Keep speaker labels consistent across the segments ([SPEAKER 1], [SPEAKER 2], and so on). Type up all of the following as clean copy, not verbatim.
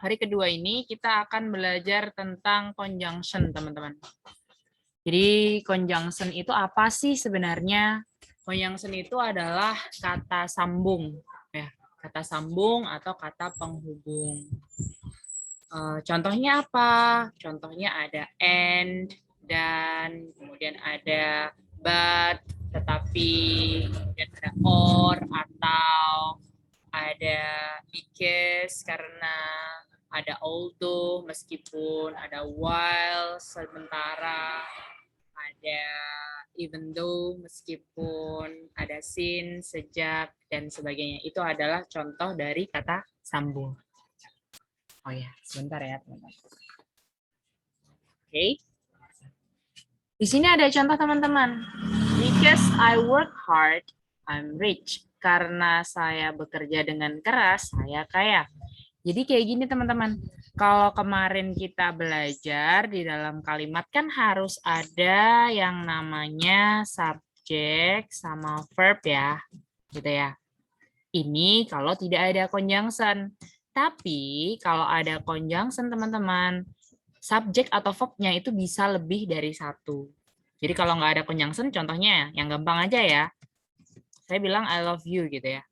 [SPEAKER 1] hari kedua ini kita akan belajar tentang conjunction, teman-teman. Jadi conjunction itu apa sih sebenarnya? Conjunction itu adalah kata sambung, ya, kata sambung atau kata penghubung. Contohnya apa? Contohnya ada and, dan, kemudian ada but, tetapi, kemudian ada or, atau, ada because, karena, ada although, meskipun, ada while, sementara, ada even though, meskipun, ada since, sejak, dan sebagainya. Itu adalah contoh dari kata sambung. Oh ya, sebentar ya teman-teman. Oke. Di sini ada contoh teman-teman. Because I work hard, I'm rich. Karena saya bekerja dengan keras, saya kaya. Jadi kayak gini teman-teman. Kalau kemarin kita belajar di dalam kalimat kan harus ada yang namanya subjek sama verb ya. Gitu ya. Ini kalau tidak ada conjunction. Tapi kalau ada conjunction teman-teman, subjek atau verb-nya itu bisa lebih dari satu. Jadi kalau nggak ada conjunction, contohnya yang gampang aja ya. Saya bilang I love you gitu ya.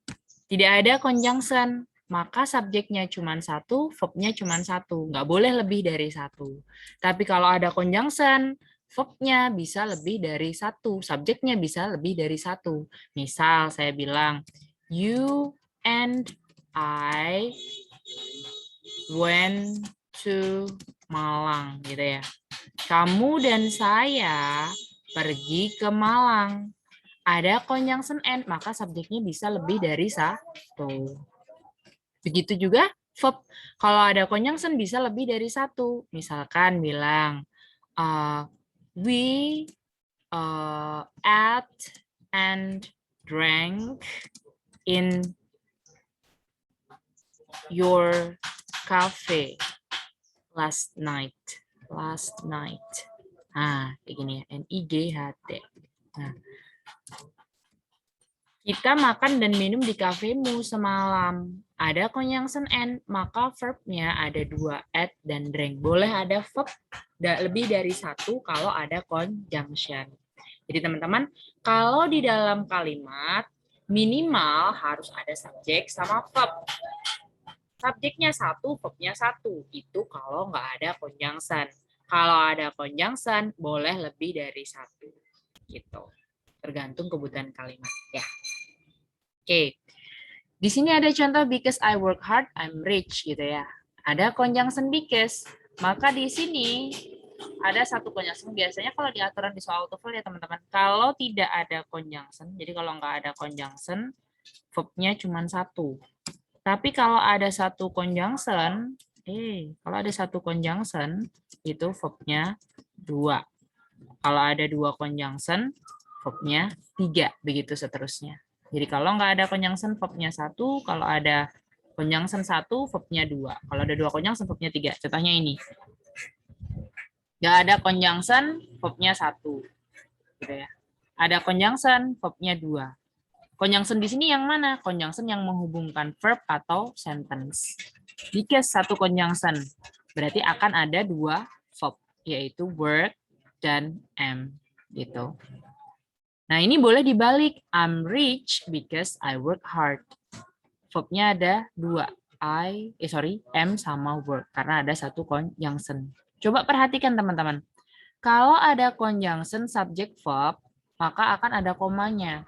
[SPEAKER 1] Tidak ada conjunction, maka subjeknya cuma satu, verb-nya cuma satu. Nggak boleh lebih dari satu. Tapi kalau ada conjunction, verb-nya bisa lebih dari satu, subjeknya bisa lebih dari satu. Misal saya bilang, you and I went to Malang gitu ya. Kamu dan saya pergi ke Malang. Ada conjunction and, maka subjeknya bisa lebih dari satu. Begitu juga verb. Kalau ada conjunction bisa lebih dari satu. Misalkan bilang, we ate and drank in your cafe last night. Nah, kayak gini ya. NIGHT. Nah, kita makan dan minum di kafemu semalam. Ada conjunction and, maka verb-nya ada dua, ate dan drank. Boleh ada verb lebih dari satu kalau ada conjunction. Jadi teman-teman, kalau di dalam kalimat minimal harus ada subjek sama verb. Subjeknya satu, verb-nya satu. Itu kalau nggak ada conjunction. Kalau ada conjunction, boleh lebih dari satu. Gitu. Tergantung kebutuhan kalimat. Ya. Oke. Di sini ada contoh because I work hard, I'm rich gitu ya. Ada conjunction because. Maka di sini ada satu conjunction. Biasanya kalau di aturan di soal TOEFL ya teman-teman. Kalau tidak ada conjunction, jadi kalau nggak ada conjunction, verb-nya cuma satu. Tapi kalau ada satu conjunction, itu verb-nya dua. Kalau ada dua conjunction, verb-nya tiga, begitu seterusnya. Jadi kalau nggak ada conjunction, verb-nya satu. Kalau ada conjunction satu, verb-nya dua. Kalau ada dua conjunction, verb-nya tiga. Contohnya ini. Nggak ada conjunction, verb-nya satu. Gitu ya. Ada conjunction, verb-nya dua. Conjunction di sini yang mana? Conjunction yang menghubungkan verb atau sentence. Jika satu conjunction, berarti akan ada dua verb, yaitu work dan am. Gitu. Nah, ini boleh dibalik. I'm rich because I work hard. Verb-nya ada dua. Am sama work. Karena ada satu conjunction. Coba perhatikan teman-teman. Kalau ada conjunction subject verb, maka akan ada komanya.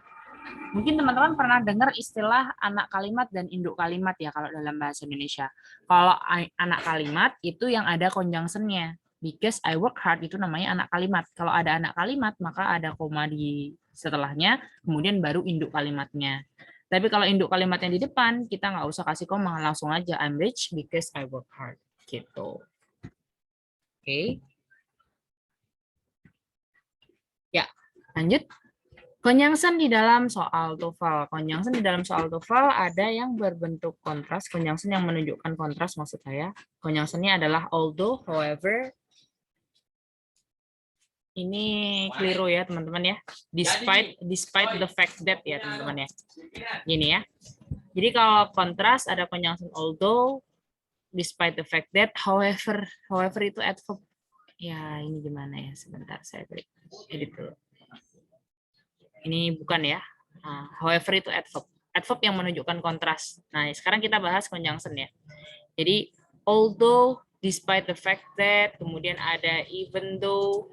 [SPEAKER 1] Mungkin teman-teman pernah dengar istilah anak kalimat dan induk kalimat ya kalau dalam bahasa Indonesia. Kalau anak kalimat itu yang ada conjunction-nya. Because I work hard itu namanya anak kalimat. Kalau ada anak kalimat maka ada koma di setelahnya, kemudian baru induk kalimatnya. Tapi kalau induk kalimatnya di depan, kita nggak usah kasih koma, langsung aja I'm rich because I work hard. Gitu. Oke. Ya, lanjut. Conjunction di dalam soal TOEFL. Conjunction di dalam soal TOEFL ada yang berbentuk kontras. Conjunction yang menunjukkan kontras maksud saya. Conjunction-nya adalah although, however. Ini keliru ya teman-teman ya. Despite the fact that ya teman-teman ya. Gini ya. Jadi kalau kontras ada conjunction although, despite the fact that, however itu adverb. Ya, ini gimana ya? Sebentar, saya edit dulu. Ini bukan ya. Nah, however itu adverb. Adverb yang menunjukkan kontras. Nah, sekarang kita bahas conjunction ya. Jadi, although, despite the fact that, kemudian ada even though,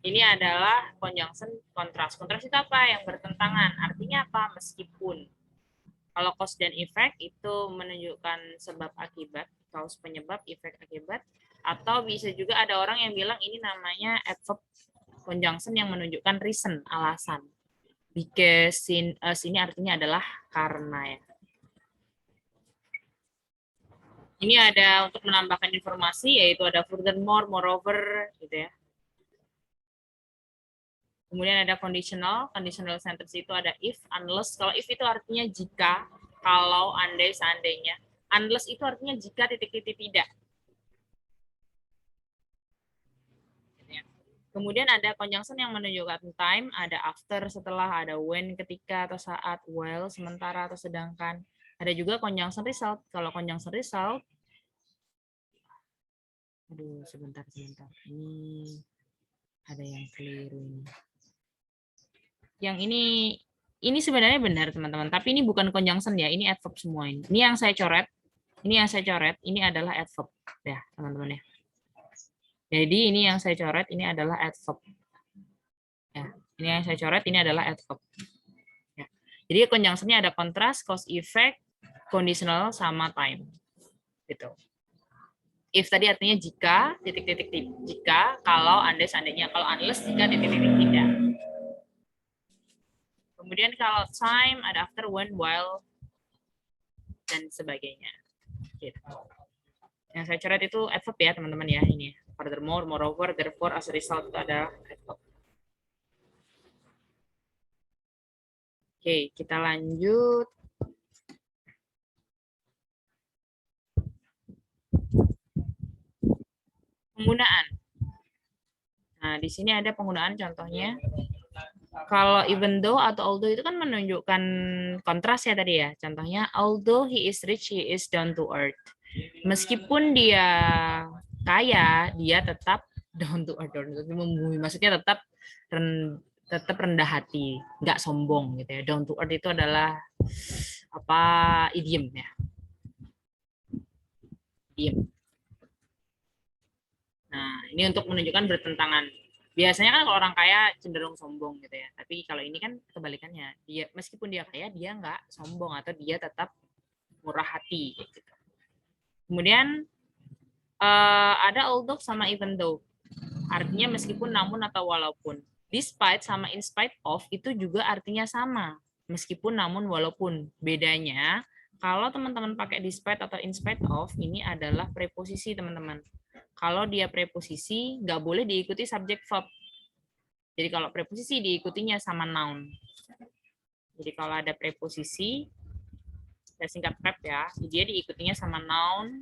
[SPEAKER 1] ini adalah conjunction kontras. Kontras itu apa? Yang bertentangan. Artinya apa? Meskipun. Kalau cause dan effect itu menunjukkan sebab akibat, cause penyebab, effect akibat, atau bisa juga ada orang yang bilang ini namanya adverb conjunction yang menunjukkan reason, alasan. Because sini artinya adalah karena ya. Ini ada untuk menambahkan informasi, yaitu ada furthermore, moreover, gitu ya. Kemudian ada conditional sentence itu ada if, unless. Kalau if itu artinya jika, kalau, andai, seandainya. Unless itu artinya jika titik-titik tidak. Kemudian ada conjunction yang menunjukkan time, ada after, setelah, ada when, ketika, atau saat, while, sementara, atau sedangkan. Ada juga conjunction result. Kalau conjunction result, aduh, sebentar. Ini ada yang keliru ini. Yang ini sebenarnya benar, teman-teman. Tapi ini bukan conjunction ya, ini adverb semua ini. Ini yang saya coret. Ini adalah adverb. Ya, teman-teman ya. Jadi ini yang saya coret, ini adalah adverb. Ya, ini yang saya coret, ini adalah adverb. Ya. Jadi conjunction-nya ada kontras, cause, effect, conditional, sama time. Gitu. If tadi artinya jika, titik-titik jika, kalau, andai, seandainya. Kalau unless, jika, titik-titik tidak. Kemudian kalau time, ada after, when, while, dan sebagainya. Gitu. Yang saya coret itu adverb ya, teman-teman ya. Ini furthermore, moreover, therefore, as a result, itu ada adverb. Oke, kita lanjut. Penggunaan. Nah, di sini ada penggunaan contohnya. Kalau even though atau although itu kan menunjukkan kontras ya tadi ya. Contohnya, although he is rich, he is down to earth. Meskipun dia kaya, dia tetap down to earth. Maksudnya tetap rendah hati, nggak sombong gitu ya. Down to earth itu adalah apa, idiom ya. Idiom. Nah, ini untuk menunjukkan bertentangan. Biasanya kan kalau orang kaya cenderung sombong gitu ya. Tapi kalau ini kan kebalikannya. Dia meskipun dia kaya, dia nggak sombong atau dia tetap murah hati gitu. Kemudian ada although sama even though. Artinya meskipun, namun, atau walaupun. Despite sama in spite of itu juga artinya sama. Meskipun, namun, walaupun. Bedanya kalau teman-teman pakai despite atau in spite of, ini adalah preposisi teman-teman. Kalau dia preposisi, nggak boleh diikuti subject verb. Jadi kalau preposisi diikutinya sama noun. Jadi kalau ada preposisi, saya singkat prep ya, dia diikutinya sama noun,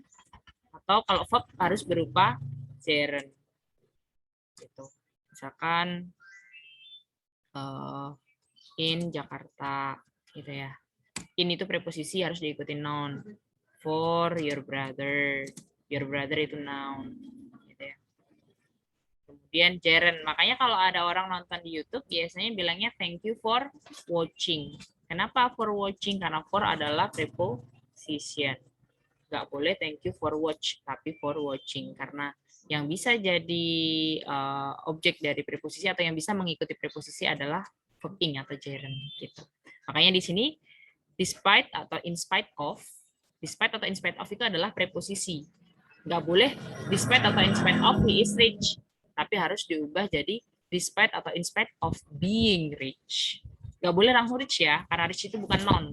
[SPEAKER 1] atau kalau verb harus berupa gerund. Gitu. Misalkan in Jakarta, gitu ya. In itu preposisi harus diikuti noun. For your brother itu noun. Kemudian gerund. Makanya kalau ada orang nonton di YouTube, biasanya bilangnya thank you for watching. Kenapa for watching? Karena for adalah preposition. Nggak boleh thank you for watch, tapi for watching. Karena yang bisa jadi objek dari preposisi atau yang bisa mengikuti preposisi adalah verbing atau gerund. Gitu. Makanya di sini, despite atau in spite of itu adalah preposisi. Nggak boleh despite atau in spite of he is rich. Tapi harus diubah jadi despite atau in spite of being rich. Gak boleh langsung rich ya, karena rich itu bukan noun.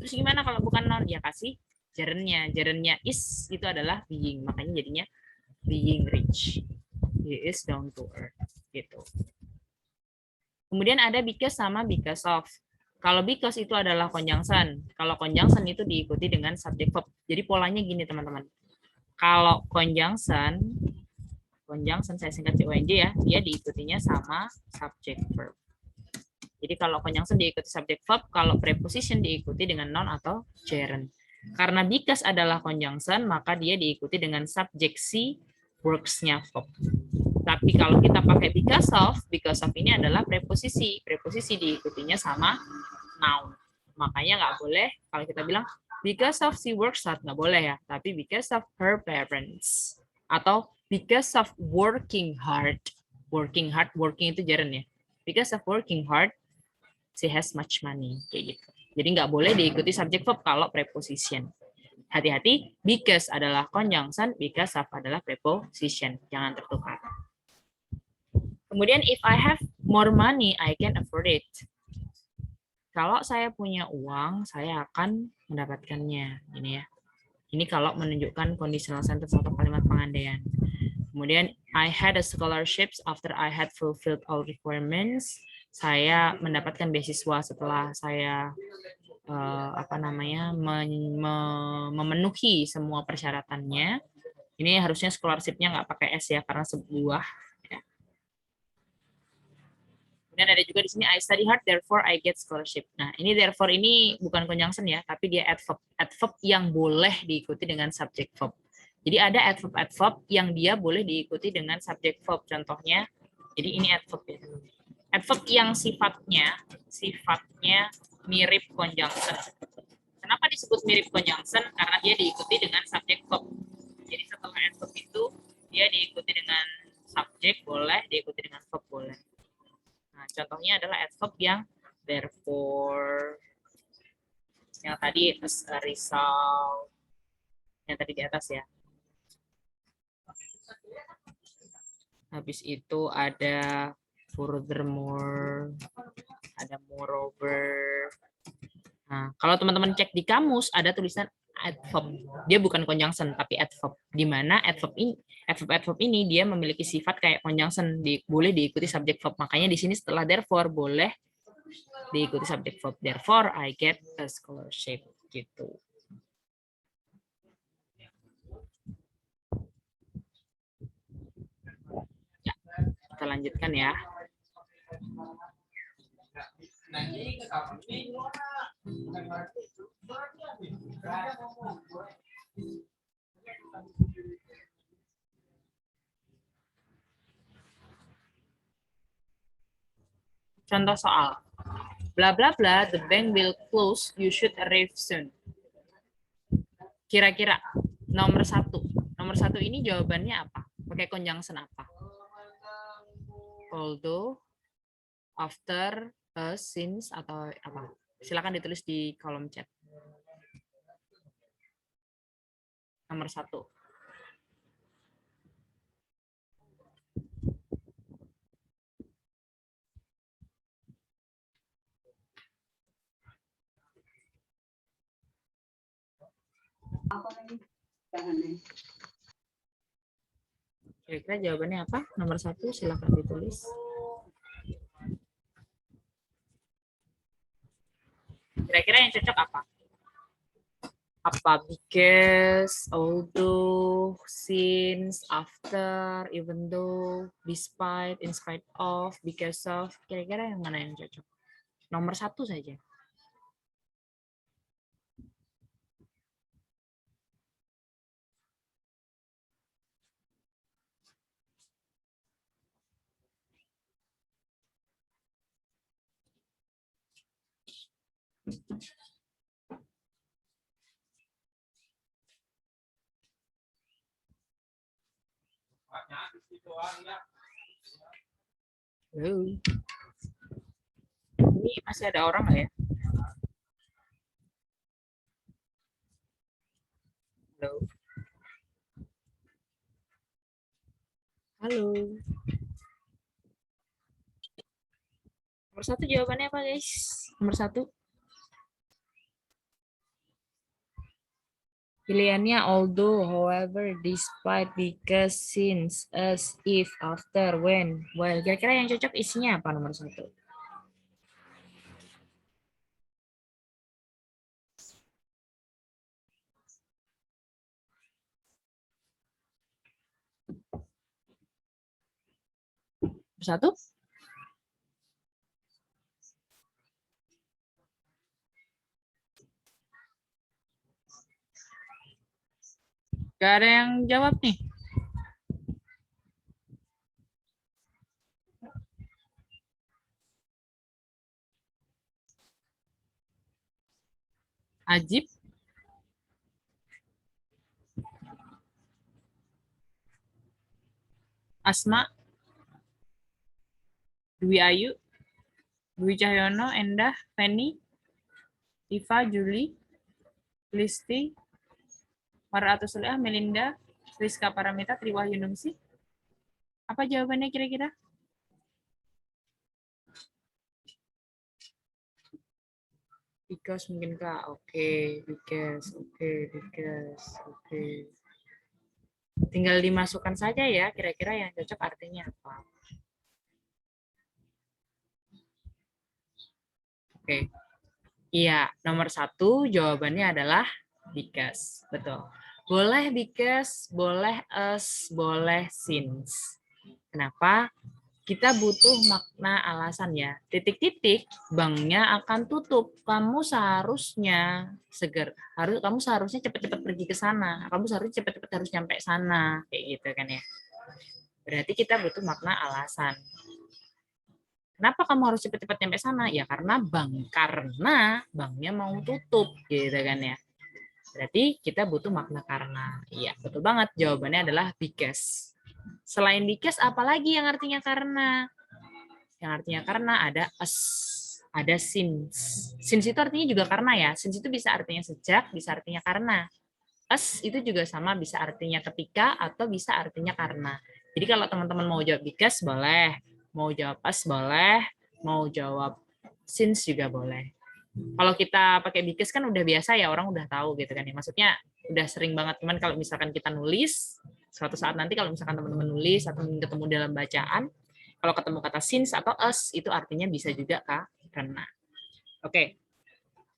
[SPEAKER 1] Terus gimana kalau bukan noun? Ya kasih gerundnya. Gerundnya is itu adalah being. Makanya jadinya being rich. He is down to earth. Gitu. Kemudian ada because sama because of. Kalau because itu adalah conjunction. Kalau conjunction itu diikuti dengan subject verb. Jadi polanya gini teman-teman. Kalau conjunction saya singkat CONJ ya, dia diikutinya sama subject verb. Jadi kalau conjunction diikuti subject verb, kalau preposition diikuti dengan noun atau gerund. Karena because adalah conjunction, maka dia diikuti dengan subjeksi works-nya verb. Tapi kalau kita pakai because of ini adalah preposisi. Preposisi diikutinya sama noun. Makanya nggak boleh kalau kita bilang because of she works hard, nggak boleh ya. Tapi because of her parents. Atau because of working hard. Working hard, working itu gerund ya. Because of working hard, she has much money. Kayak gitu. Jadi nggak boleh diikuti subject verb kalau preposition. Hati-hati, because adalah conjunction, because of adalah preposition. Jangan tertukar. Kemudian if I have more money, I can afford it. Kalau saya punya uang, saya akan mendapatkannya. Ini ya. Ini kalau menunjukkan conditional sentence atau kalimat pengandaian. Kemudian I had a scholarships after I had fulfilled all requirements. Saya mendapatkan beasiswa setelah saya memenuhi semua persyaratannya. Ini harusnya scholarship-nya nggak pakai S ya, karena sebuah. Ya. Kemudian ada juga di sini I study hard, therefore I get scholarship. Nah, ini therefore ini bukan conjunction ya, tapi dia adverb. Adverb yang boleh diikuti dengan subject verb. Jadi ada adverb yang dia boleh diikuti dengan subject verb. Contohnya, jadi ini adverb ya. Adverb yang sifatnya mirip conjunction. Kenapa disebut mirip conjunction? Karena dia diikuti dengan subject verb. Jadi setelah adverb itu dia diikuti dengan subjek boleh, diikuti dengan verb boleh. Nah, contohnya adalah adverb yang therefore, yang tadi as a result, yang tadi di atas ya. Habis itu ada furthermore, ada moreover. Nah, kalau teman-teman cek di kamus ada tulisan adverb. Dia bukan conjunction tapi adverb. Di mana adverb ini dia memiliki sifat kayak conjunction, boleh diikuti subject verb. Makanya di sini setelah therefore boleh diikuti subject verb. Therefore I get a scholarship gitu. Ya, kita lanjutkan ya. Contoh soal. Bla bla bla, the bank will close, you should arrive soon. Kira-kira nomor satu. Nomor satu ini jawabannya apa? Pakai conjunction apa? Although, after, since, atau apa? Silakan ditulis di kolom chat. Nomor satu. Kira-kira jawabannya apa? Nomor satu, silakan ditulis. Kira-kira yang cocok apa? Apa because, although, since, after, even though, despite, in spite of, because of. Kira-kira yang mana yang cocok? Nomor satu saja. Halo. Ini masih ada orang nggak ya? Halo. Halo. Nomor satu jawabannya apa guys? Nomor satu. Pilihannya although, however, despite, because, since, as, if, after, when, while. Kira-kira yang cocok isinya apa nomor satu? Nomor satu? Gak ada yang jawab nih. Ajib, Asma, Dwi Ayu, Dwi Cahyono, Endah, Feni, Iva, Juli, Listi, Maratu Suliah, Melinda, Rizka Paramita, Triwahyu Ningsih. Apa jawabannya kira-kira? Because mungkin Kak. Oke, because. Oke, because. Oke. Tinggal dimasukkan saja ya, kira-kira yang cocok artinya apa. Oke. Iya, nomor satu jawabannya adalah because. Betul. Boleh because, boleh as, boleh since. Kenapa? Kita butuh makna alasan ya. Titik-titik, banknya akan tutup. Kamu seharusnya kamu seharusnya cepat-cepat pergi ke sana. Kamu seharusnya cepat-cepat harus nyampe sana, kayak gitu kan ya. Berarti kita butuh makna alasan. Kenapa kamu harus cepat-cepat nyampe sana? Ya karena banknya mau tutup, gitu kan ya. Berarti kita butuh makna karena. Iya, betul banget. Jawabannya adalah because. Selain because, apalagi yang artinya karena? Yang artinya karena ada as, ada since. Since itu artinya juga karena ya. Since itu bisa artinya sejak, bisa artinya karena. As itu juga sama, bisa artinya ketika atau bisa artinya karena. Jadi kalau teman-teman mau jawab because boleh, mau jawab as boleh, mau jawab since juga boleh. Kalau kita pakai because kan udah biasa ya, orang udah tahu gitu kan ya. Maksudnya udah sering banget, teman kalau misalkan kita nulis, suatu saat nanti kalau misalkan teman-teman nulis atau ketemu dalam bacaan, kalau ketemu kata since atau us, itu artinya bisa juga Kak, karena. Oke,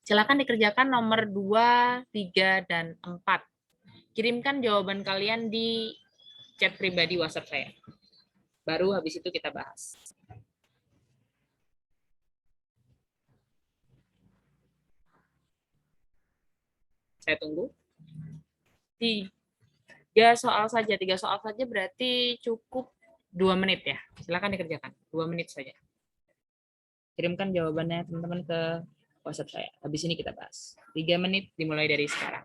[SPEAKER 1] silakan dikerjakan nomor 2, 3, dan 4. Kirimkan jawaban kalian di chat pribadi WhatsApp saya. Baru habis itu kita bahas. Saya tunggu. 3 soal saja berarti cukup 2 menit ya. Silakan dikerjakan. 2 menit saja. Kirimkan jawabannya teman-teman ke WhatsApp saya. Habis ini kita bahas. 3 menit dimulai dari sekarang.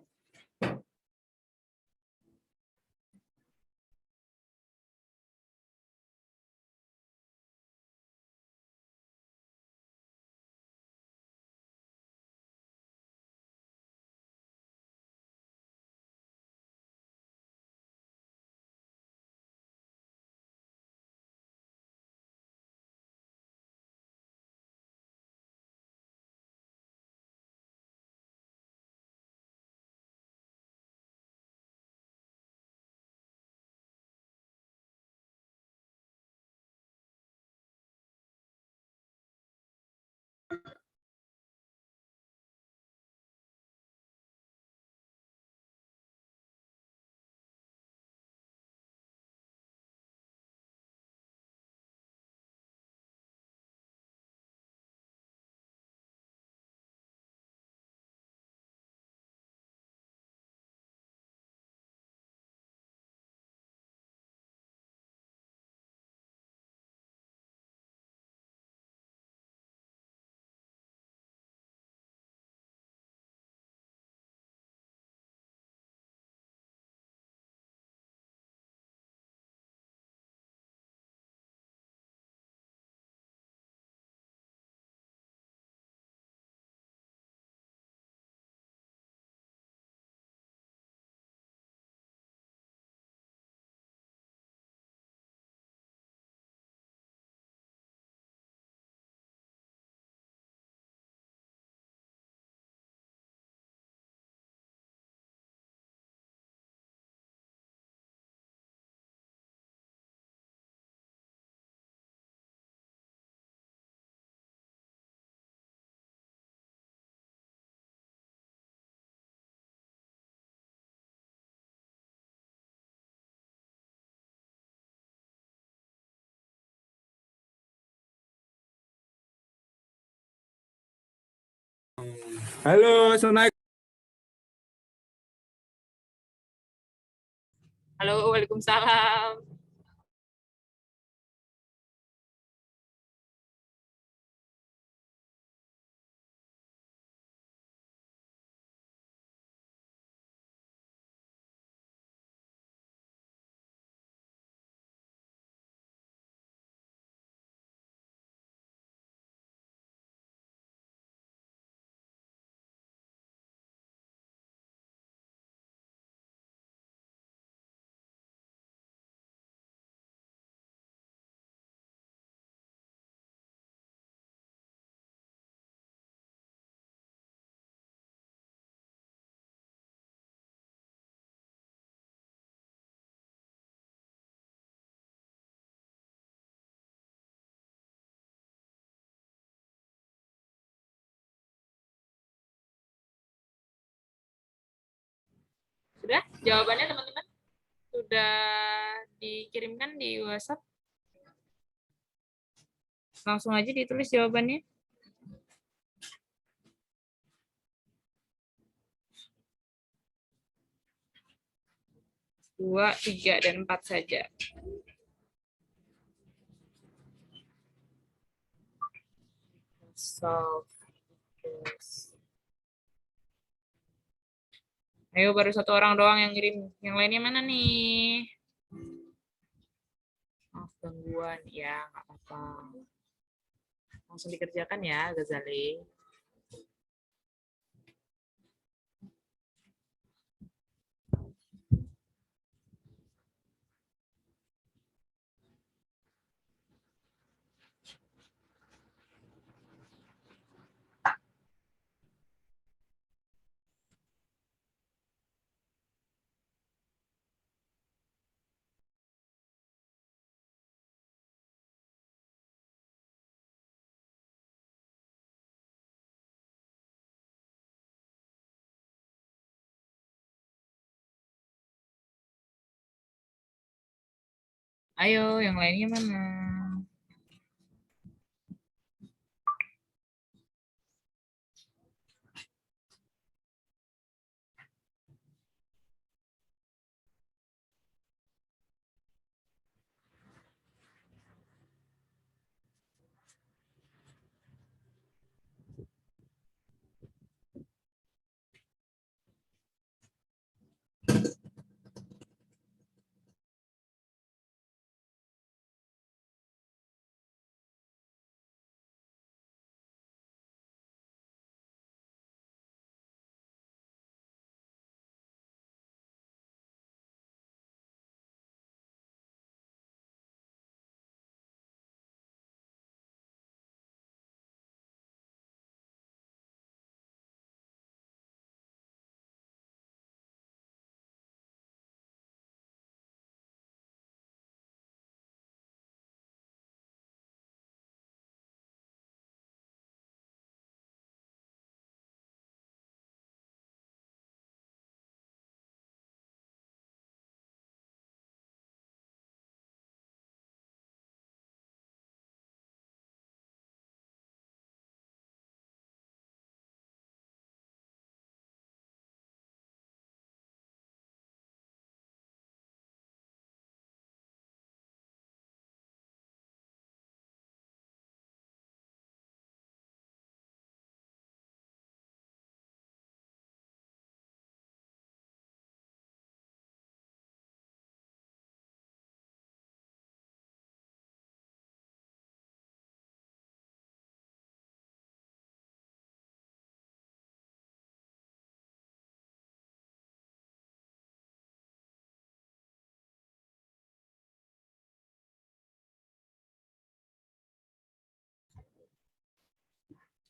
[SPEAKER 2] Halo, Assalamualaikum.
[SPEAKER 1] Halo, Waalaikumsalam. Sudah jawabannya teman-teman? Sudah dikirimkan di WhatsApp? Langsung aja ditulis jawabannya. 2, 3, dan 4 saja. Solve this. Ayo, baru satu orang doang yang ngirim. Yang lainnya mana nih? Maaf gangguan. Ya, nggak apa-apa. Langsung dikerjakan ya, Ghazali. Ayo, yang lainnya mana?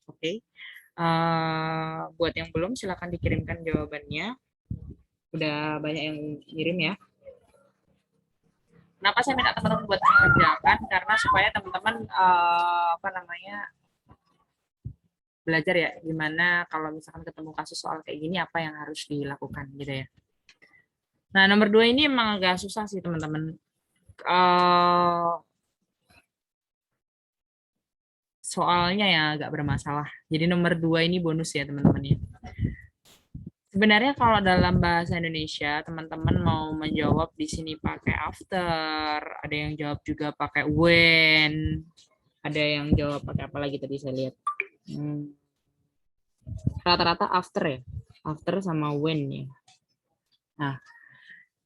[SPEAKER 1] Oke. Buat yang belum, silakan dikirimkan jawabannya. Udah banyak yang kirim ya. Kenapa saya minta teman-teman buat mengerjakan? Karena supaya teman-teman apa namanya belajar ya, gimana kalau misalkan ketemu kasus soal kayak gini, apa yang harus dilakukan gitu ya. Nah, nomor 2 ini emang agak susah sih teman-teman. Soalnya ya agak bermasalah. Jadi nomor 2 ini bonus ya teman-teman ya. Sebenarnya kalau dalam bahasa Indonesia, teman-teman mau menjawab di sini pakai after, ada yang jawab juga pakai when, ada yang jawab pakai apa lagi tadi saya lihat. Rata-rata after ya, after sama when ya. Nah,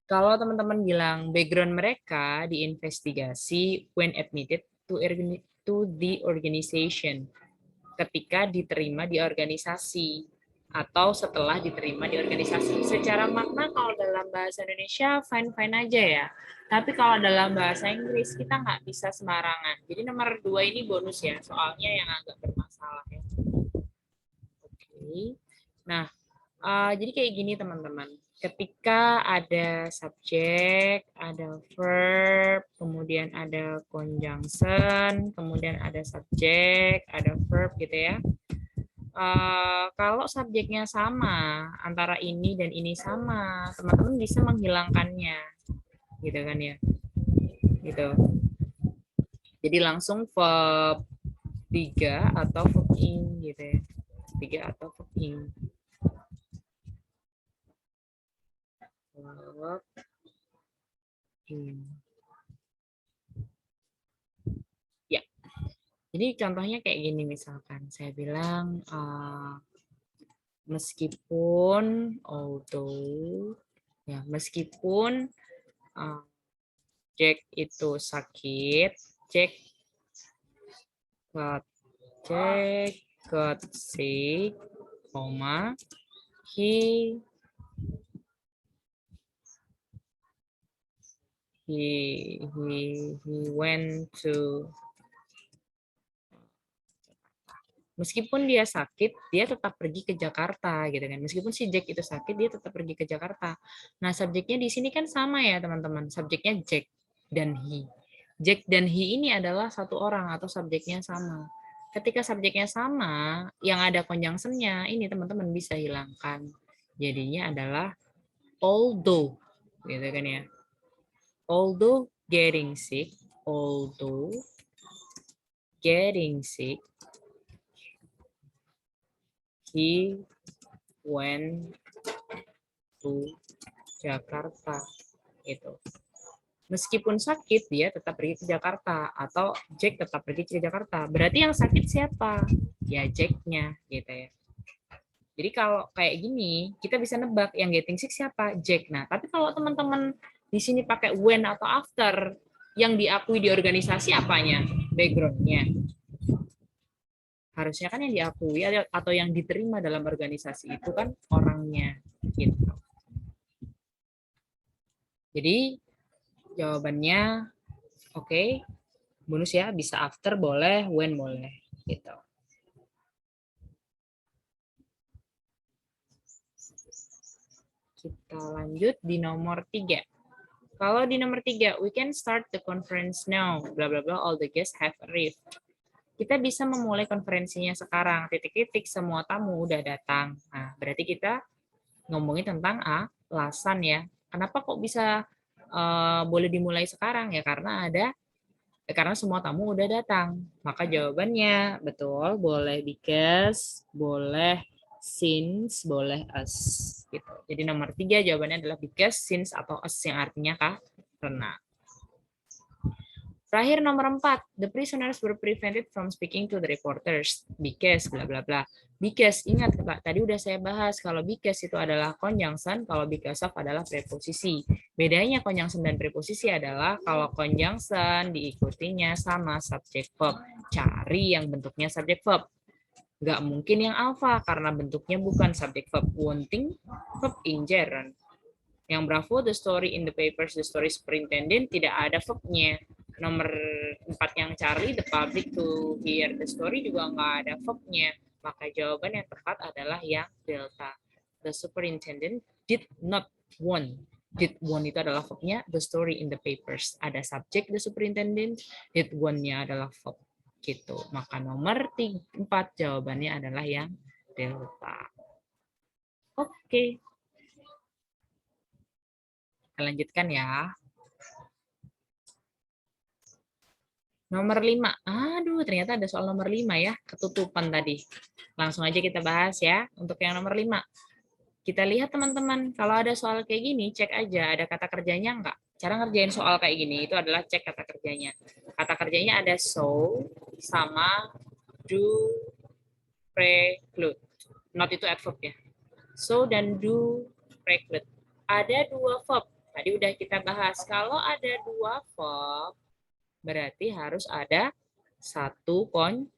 [SPEAKER 1] kalau teman-teman bilang background mereka diinvestigasi when admitted to the organization, ketika diterima di organisasi atau setelah diterima di organisasi. Secara makna kalau dalam bahasa Indonesia fine-fine aja ya. Tapi kalau dalam bahasa Inggris kita nggak bisa sembarangan. Jadi nomor 2 ini bonus ya, soalnya yang agak bermasalah ya. Oke. Nah, jadi kayak gini teman-teman. Ketika ada subjek, ada verb, kemudian ada conjunction, kemudian ada subjek, ada verb gitu ya. Kalau subjeknya sama, antara ini dan ini sama, teman-teman bisa menghilangkannya, gitu kan ya, gitu. Jadi langsung verb 3 atau verb ing gitu ya, 3 atau verb ing. Verb ing. Ya, jadi contohnya kayak gini misalkan, saya bilang meskipun, although, ya meskipun Jack itu sakit, Jack got sick, he went to. Meskipun dia sakit, dia tetap pergi ke Jakarta gitu kan. Meskipun si Jack itu sakit, dia tetap pergi ke Jakarta. Nah, subjeknya di sini kan sama ya, teman-teman. Subjeknya Jack dan he. Jack dan he ini adalah satu orang atau subjeknya sama. Ketika subjeknya sama, yang ada conjunction-nya, ini teman-teman bisa hilangkan. Jadinya adalah although, gitu kan ya. Although getting sick, he went to Jakarta. Gitu. Meskipun sakit, dia tetap pergi ke Jakarta. Atau Jack tetap pergi ke Jakarta. Berarti yang sakit siapa? Ya Jack-nya. Gitu ya. Jadi kalau kayak gini, kita bisa nebak yang getting sick siapa? Jack. Nah, tapi kalau teman-teman di sini pakai when atau after, yang diakui di organisasi apanya? Background-nya. Harusnya kan yang diakui atau yang diterima dalam organisasi itu kan orangnya. Gitu. Jadi jawabannya oke. Bonus ya, bisa after boleh, when boleh. Gitu. Kita lanjut di nomor 3. Kalau di nomor 3, we can start the conference now. Bla bla bla, all the guests have arrived. Kita bisa memulai konferensinya sekarang. Titik-titik, semua tamu udah datang. Nah, berarti kita ngomongin tentang alasan ya. Kenapa kok bisa boleh dimulai sekarang ya? Karena semua tamu udah datang. Maka jawabannya betul, boleh because, boleh since, boleh as. Gitu. Jadi nomor 3 jawabannya adalah because, since, atau as yang artinya karena. Terakhir nomor 4, the prisoners were prevented from speaking to the reporters because bla bla bla. Because, ingat tadi udah saya bahas kalau because itu adalah conjunction, kalau because of adalah preposisi. Bedanya conjunction dan preposisi adalah kalau conjunction diikutinya sama subject verb. Cari yang bentuknya subject verb. Nggak mungkin yang alpha karena bentuknya bukan subject verb. Wanting, verb in gerund. Yang Bravo, the story in the papers, the story superintendent, tidak ada verbnya. Nomor 4 yang Charlie, the public to hear the story juga nggak ada verbnya. Maka jawaban yang tepat adalah yang delta. The superintendent did not want. Did want itu adalah verbnya, the story in the papers. Ada subjek the superintendent, did want-nya adalah verb. Gitu. Maka nomor 4 jawabannya adalah yang delta. Oke. Kita lanjutkan ya. Nomor 5. Aduh, ternyata ada soal nomor 5 ya. Ketutupan tadi. Langsung aja kita bahas ya. Untuk yang nomor 5. Kita lihat teman-teman, kalau ada soal kayak gini, cek aja ada kata kerjanya enggak. Cara ngerjain soal kayak gini itu adalah cek kata kerjanya. Kata kerjanya ada so, sama, do, preclude. Not itu adverb ya. So dan do, preclude. Ada dua verb. Tadi udah kita bahas. Kalau ada dua verb, berarti harus ada satu conjunction.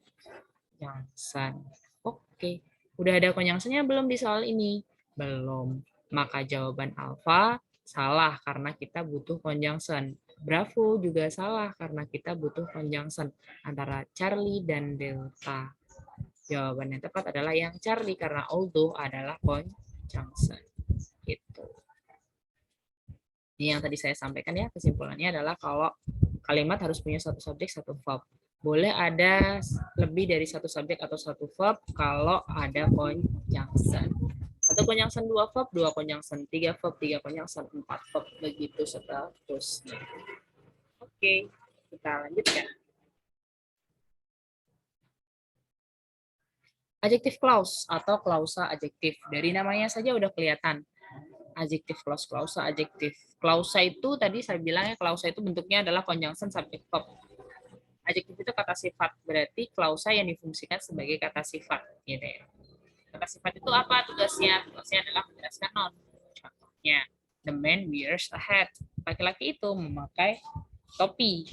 [SPEAKER 1] Oke. Udah ada conjunctionnya belum di soal ini? Belum. Maka jawaban alfa salah karena kita butuh conjunction. Bravo juga salah karena kita butuh conjunction antara Charlie dan Delta. Jawaban yang tepat adalah yang Charlie karena although adalah conjunction. Gitu. Ini yang tadi saya sampaikan ya, kesimpulannya adalah kalau kalimat harus punya satu subjek, satu verb. Boleh ada lebih dari satu subjek atau satu verb kalau ada conjunction. Satu conjunction, dua verb, dua conjunction, tiga verb, tiga conjunction, empat verb, begitu seterusnya. Oke, kita lanjutkan. Adjective clause atau klausa adjektif. Dari namanya saja udah kelihatan. Adjective clause, klausa adjektif. Klausa itu tadi saya bilang ya, klausa itu bentuknya adalah conjunction subject verb. Adjektif itu kata sifat, berarti klausa yang difungsikan sebagai kata sifat. Gitu ya. Kata sifat itu apa tugasnya? Tugasnya adalah menjelaskan non. Contohnya, the man wears a hat. Laki-laki itu memakai topi.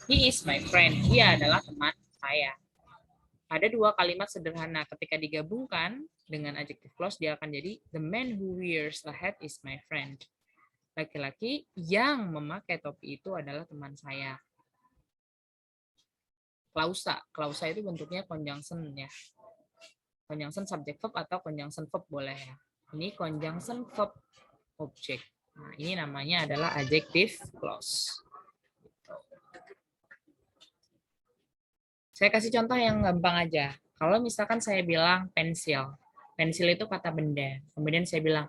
[SPEAKER 1] He is my friend. Dia adalah teman saya. Ada dua kalimat sederhana. Ketika digabungkan dengan adjective clause, dia akan jadi the man who wears a hat is my friend. Laki-laki yang memakai topi itu adalah teman saya. Klausa. Klausa itu bentuknya conjunction ya. Conjunction subject verb atau conjunction verb boleh ya. Ini conjunction verb object. Nah, ini namanya adalah adjective clause. Saya kasih contoh yang gampang aja. Kalau misalkan saya bilang pensil. Pensil itu kata benda. Kemudian saya bilang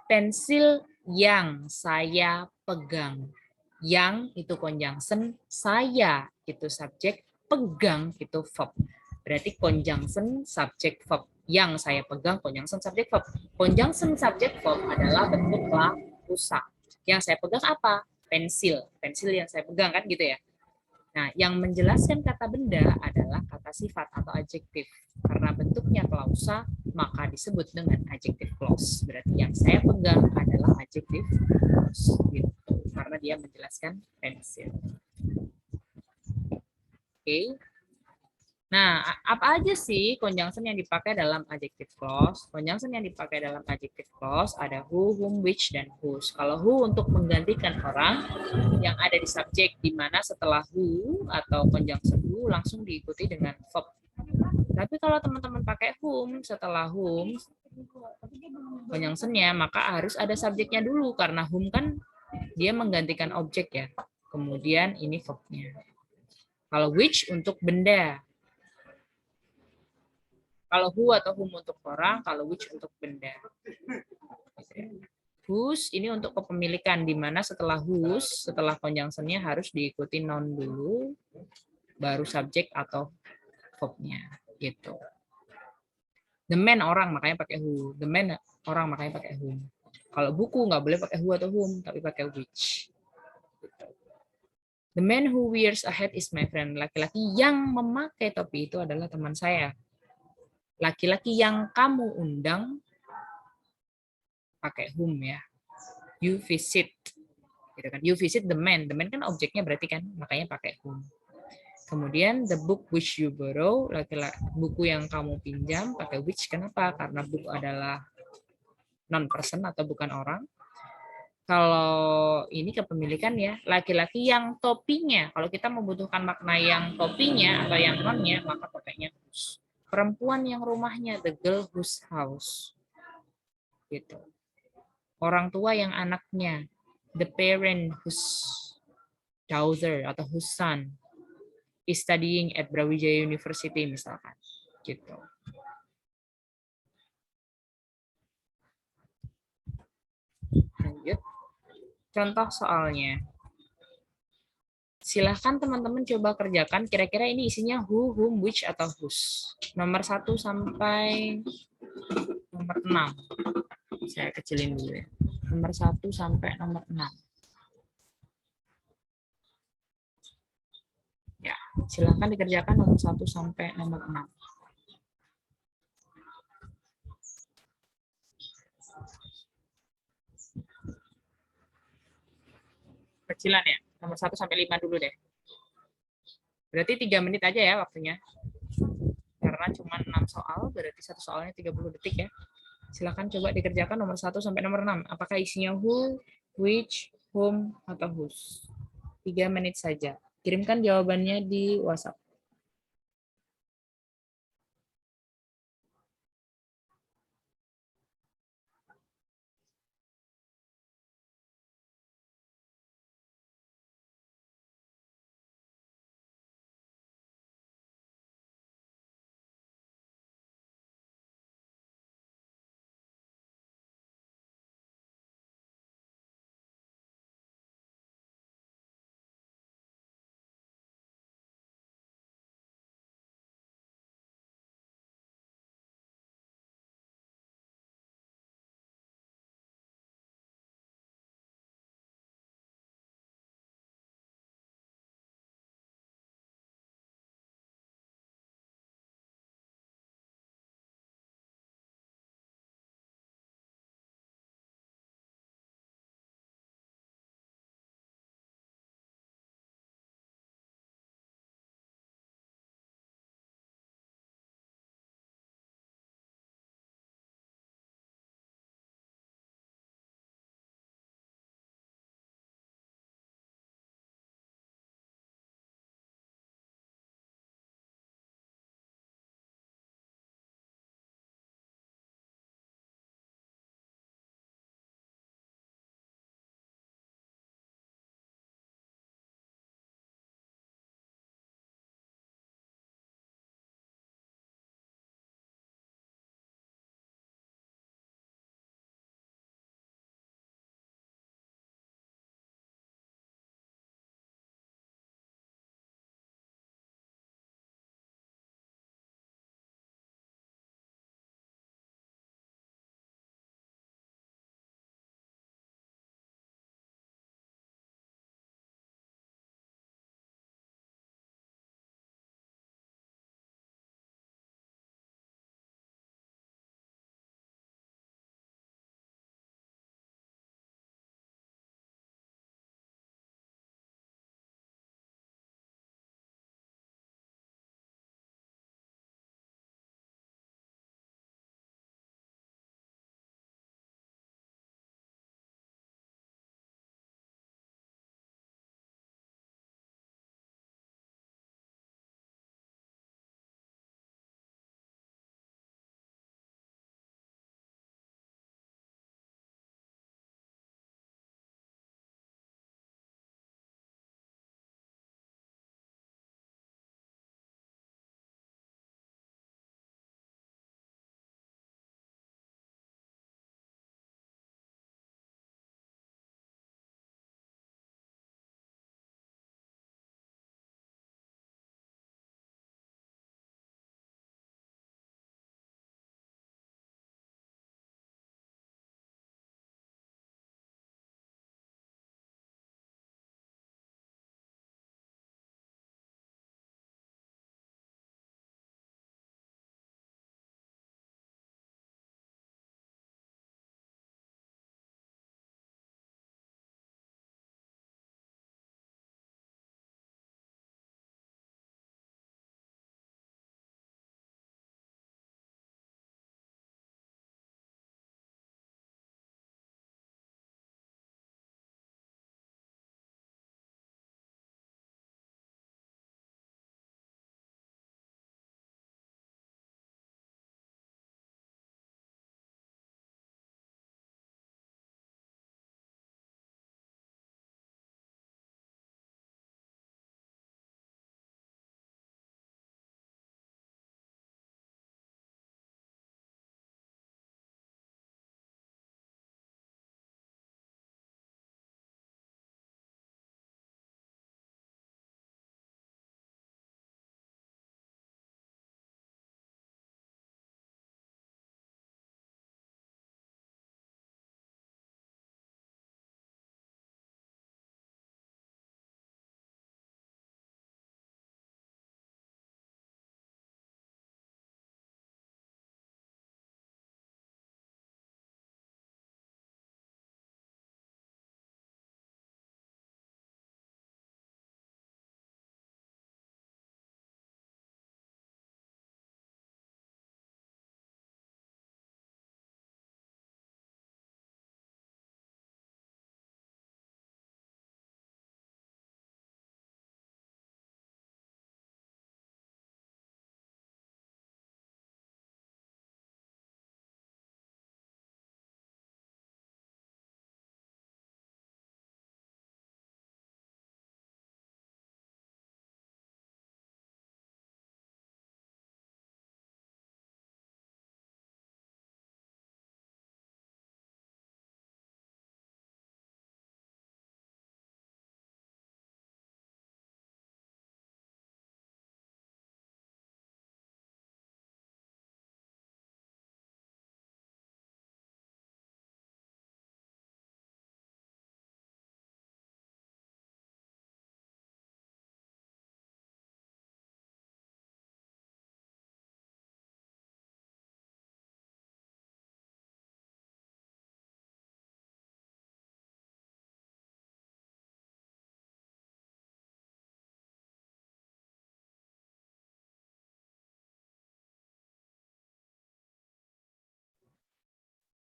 [SPEAKER 1] pensil yang saya pegang. Yang itu conjunction, saya itu subjek, pegang itu verb. Berarti conjunction subject verb. Yang saya pegang conjunction subject verb. Conjunction subject verb adalah bentuk klausa. Yang saya pegang apa? Pensil. Pensil yang saya pegang kan gitu ya. Nah, yang menjelaskan kata benda adalah kata sifat atau adjektif. Karena bentuknya klausa, maka disebut dengan adjective clause. Berarti yang saya pegang adalah adjective clause. Gitu. Karena dia menjelaskan pensil. Oke. Nah, apa aja sih conjunction yang dipakai dalam adjective clause? Conjunction yang dipakai dalam adjective clause ada who, whom, which, dan whose. Kalau who untuk menggantikan orang yang ada di subjek, di mana setelah who atau conjunction who langsung diikuti dengan verb. Tapi kalau teman-teman pakai whom, setelah whom conjunctionnya, maka harus ada subjeknya dulu, karena whom kan dia menggantikan objek ya. Kemudian ini verbnya. Kalau which untuk benda. Kalau who atau whom untuk orang, kalau which untuk benda. Whose ini untuk kepemilikan, di mana setelah whose, setelah conjunction-nya harus diikuti noun dulu, baru subjek atau verb-nya. Gitu. The man orang, makanya pakai who. The man orang, makanya pakai whom. Kalau buku nggak boleh pakai who atau whom, tapi pakai which. Gitu. The man who wears a hat is my friend. Laki-laki yang memakai topi itu adalah teman saya. Laki-laki yang kamu undang pakai whom ya. You visit. Gitu kan. You visit the man. The man kan objeknya berarti kan, makanya pakai whom. Kemudian the book which you borrow, buku yang kamu pinjam pakai which. Kenapa? Karena book adalah non-person atau bukan orang. Kalau ini kepemilikan ya, laki-laki yang topinya. Kalau kita membutuhkan makna yang topinya atau yang nonnya, maka pakainya whose. Perempuan yang rumahnya, the girl whose house. Gitu. Orang tua yang anaknya, the parent whose daughter atau whose son is studying at Brawijaya University misalkan. Gitu. Lanjut. Contoh soalnya. Silahkan teman-teman coba kerjakan. Kira-kira ini isinya who, whom, which, atau whose. Nomor 1 sampai nomor 6. Saya kecilin dulu ya. Nomor 1 sampai nomor 6. Ya, silakan dikerjakan nomor 1 sampai nomor 6. Kecilan ya, nomor 1 sampai 5 dulu deh. Berarti 3 menit aja ya waktunya. Karena cuma 6 soal, berarti satu soalnya 30 detik ya. Silakan coba dikerjakan nomor 1 sampai nomor 6. Apakah isinya who, which, whom, atau whose? 3 menit saja. Kirimkan jawabannya di WhatsApp.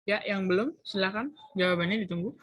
[SPEAKER 1] Ya, yang belum, silakan. Jawabannya ditunggu.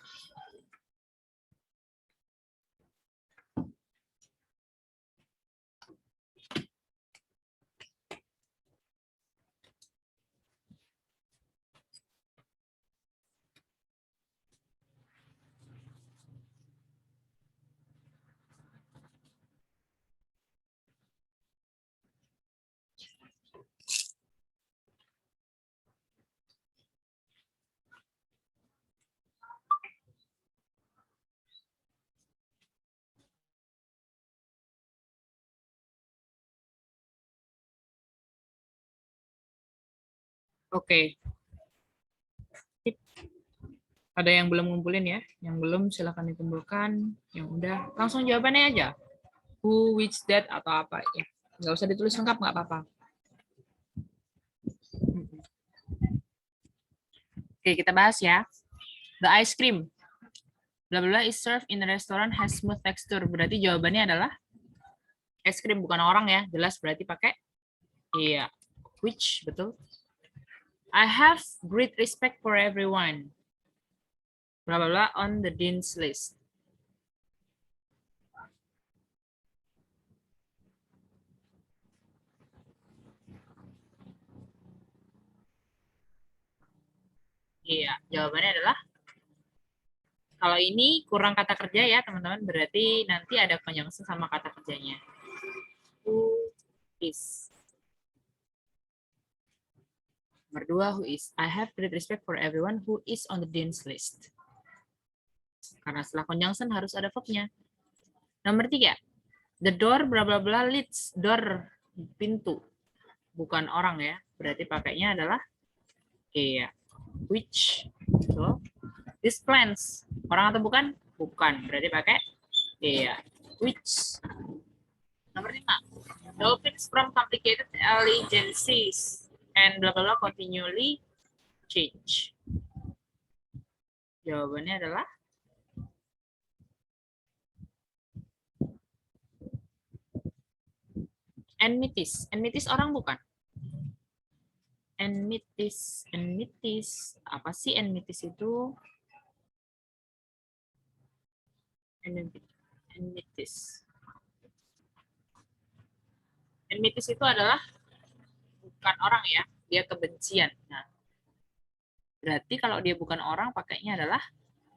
[SPEAKER 1] Oke. Ada yang belum ngumpulin ya? Yang belum silakan dikumpulkan. Yang udah langsung jawabannya aja. Who, which, that, atau apa ya. Nggak usah ditulis lengkap, nggak apa-apa. Oke, kita bahas ya. The ice cream. Bla bla is served in a restaurant has smooth texture. Berarti jawabannya adalah es krim, bukan orang ya. Jelas berarti pakai iya. Which, betul. I have great respect for everyone. Bla bla bla on the dean's list. Iya, jawabannya adalah kalau ini kurang kata kerja ya teman-teman, berarti nanti ada conjunction sama kata kerjanya. Who is? Nomor 2, who is? I have great respect for everyone who is on the dean's list. Karena setelah conjunction harus ada verb-nya. Nomor 3, the door bla bla bla leads. Door, pintu. Bukan orang ya. Berarti pakainya adalah iya. Which? So, these plants. Orang atau bukan? Bukan. Berarti pakai iya. Which? Nomor 5. Dolphins from complicated allegiances and bla bla bla continually change. Jawabannya adalah enmities. Enmities orang bukan? Enmities. Enmities. Apa sih enmities itu? Enmities. Enmities itu adalah bukan orang ya, dia kebencian. Nah, berarti kalau dia bukan orang, pakainya adalah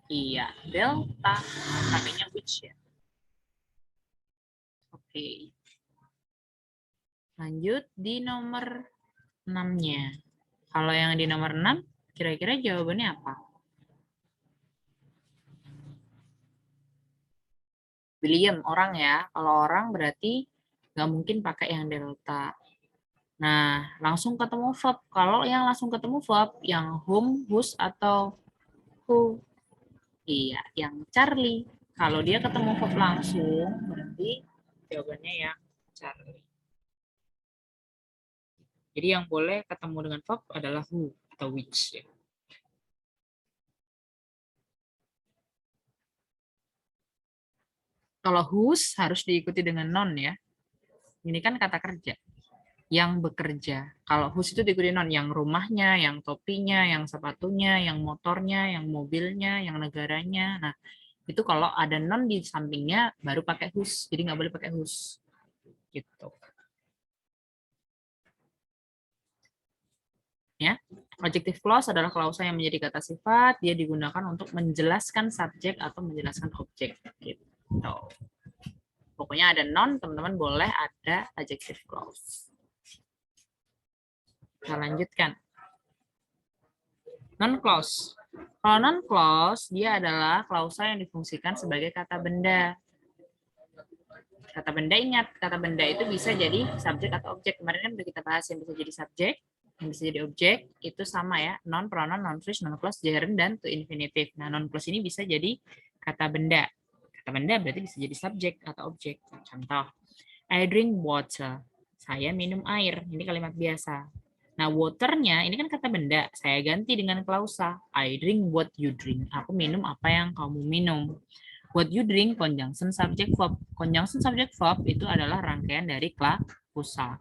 [SPEAKER 1] iya, delta, pakainya which ya. Oke. Lanjut di nomor 6-nya. Kalau yang di nomor 6, kira-kira jawabannya apa? William, orang ya. Kalau orang berarti nggak mungkin pakai yang delta. Nah, langsung ketemu verb. Kalau yang langsung ketemu verb, yang whom, whose, atau who. Iya, yang Charlie. Kalau dia ketemu verb langsung, berarti jawabannya yang Charlie. Jadi yang boleh ketemu dengan verb adalah who atau which. Ya. Kalau whose harus diikuti dengan non ya. Ini kan kata kerja. Yang bekerja. Kalau whose itu diikuti non. Yang rumahnya, yang topinya, yang sepatunya, yang motornya, yang mobilnya, yang negaranya. Nah, itu kalau ada non di sampingnya baru pakai whose. Jadi nggak boleh pakai whose. Gitu. Ya. Adjective clause adalah klausa yang menjadi kata sifat, dia digunakan untuk menjelaskan subjek atau menjelaskan objek gitu. Pokoknya ada non, teman-teman boleh ada adjective clause. Kita lanjutkan. Non clause. Kalau non clause dia adalah klausa yang difungsikan sebagai kata benda. Kata benda, ingat, kata benda itu bisa jadi subjek atau objek. Kemarin kan udah kita bahas yang bisa jadi subjek, yang bisa jadi objek, itu sama ya. Non pronoun, non phrase, non clause, gerund, dan to infinitive. Nah, non clause ini bisa jadi kata benda. Kata benda berarti bisa jadi subjek atau objek. Contoh, I drink water. Saya minum air. Ini kalimat biasa. Nah, waternya ini kan kata benda. Saya ganti dengan klausa. I drink what you drink. Aku minum apa yang kamu minum. What you drink, conjunction subject verb. Conjunction subject verb itu adalah rangkaian dari klausa.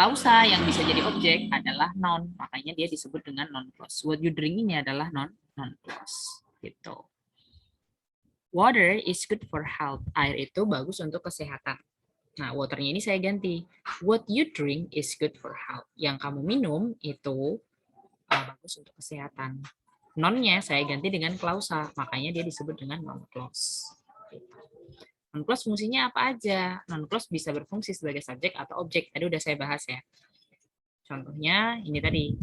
[SPEAKER 1] klausa yang bisa jadi objek adalah noun, makanya dia disebut dengan noun clause. What you drink ini adalah noun clause gitu. Water is good for health. Air itu bagus untuk kesehatan. Nah, waternya ini saya ganti. What you drink is good for health. Yang kamu minum itu bagus untuk kesehatan. Noun-nya saya ganti dengan klausa, makanya dia disebut dengan noun clause. Noun clause fungsinya apa aja? Noun clause bisa berfungsi sebagai subjek atau objek. Tadi udah saya bahas ya. Contohnya ini tadi,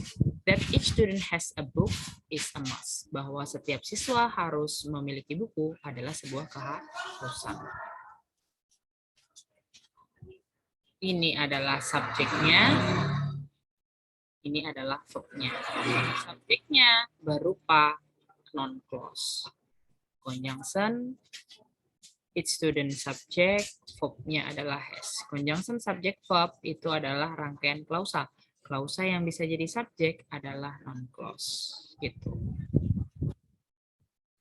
[SPEAKER 1] that each student has a book is a must. Bahwa setiap siswa harus memiliki buku adalah sebuah keharusan. Ini adalah subjeknya, ini adalah verb-nya. Subjeknya berupa noun clause. Conjunction, each student subject, verb-nya adalah has. Conjunction subject verb itu adalah rangkaian klausa. Klausa yang bisa jadi subjek adalah noun clause. Gitu.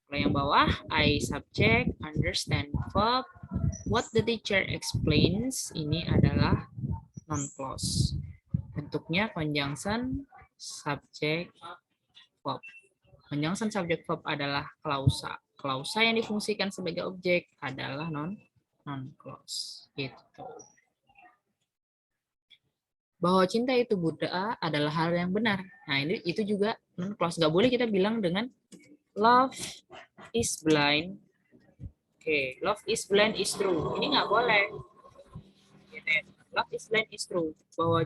[SPEAKER 1] Kalau yang bawah, I subject, understand verb, what the teacher explains, ini adalah noun clause. Bentuknya conjunction subject verb. Conjunction subject verb adalah klausa. Klausa yang difungsikan sebagai objek adalah noun clause. Gitu. Bahwa cinta itu Buddha adalah hal yang benar. Nah, ini itu juga noun clause. Nggak boleh kita bilang dengan love is blind. Oke, love is blind is true. Ini nggak boleh. Love is blind is true. Bahwa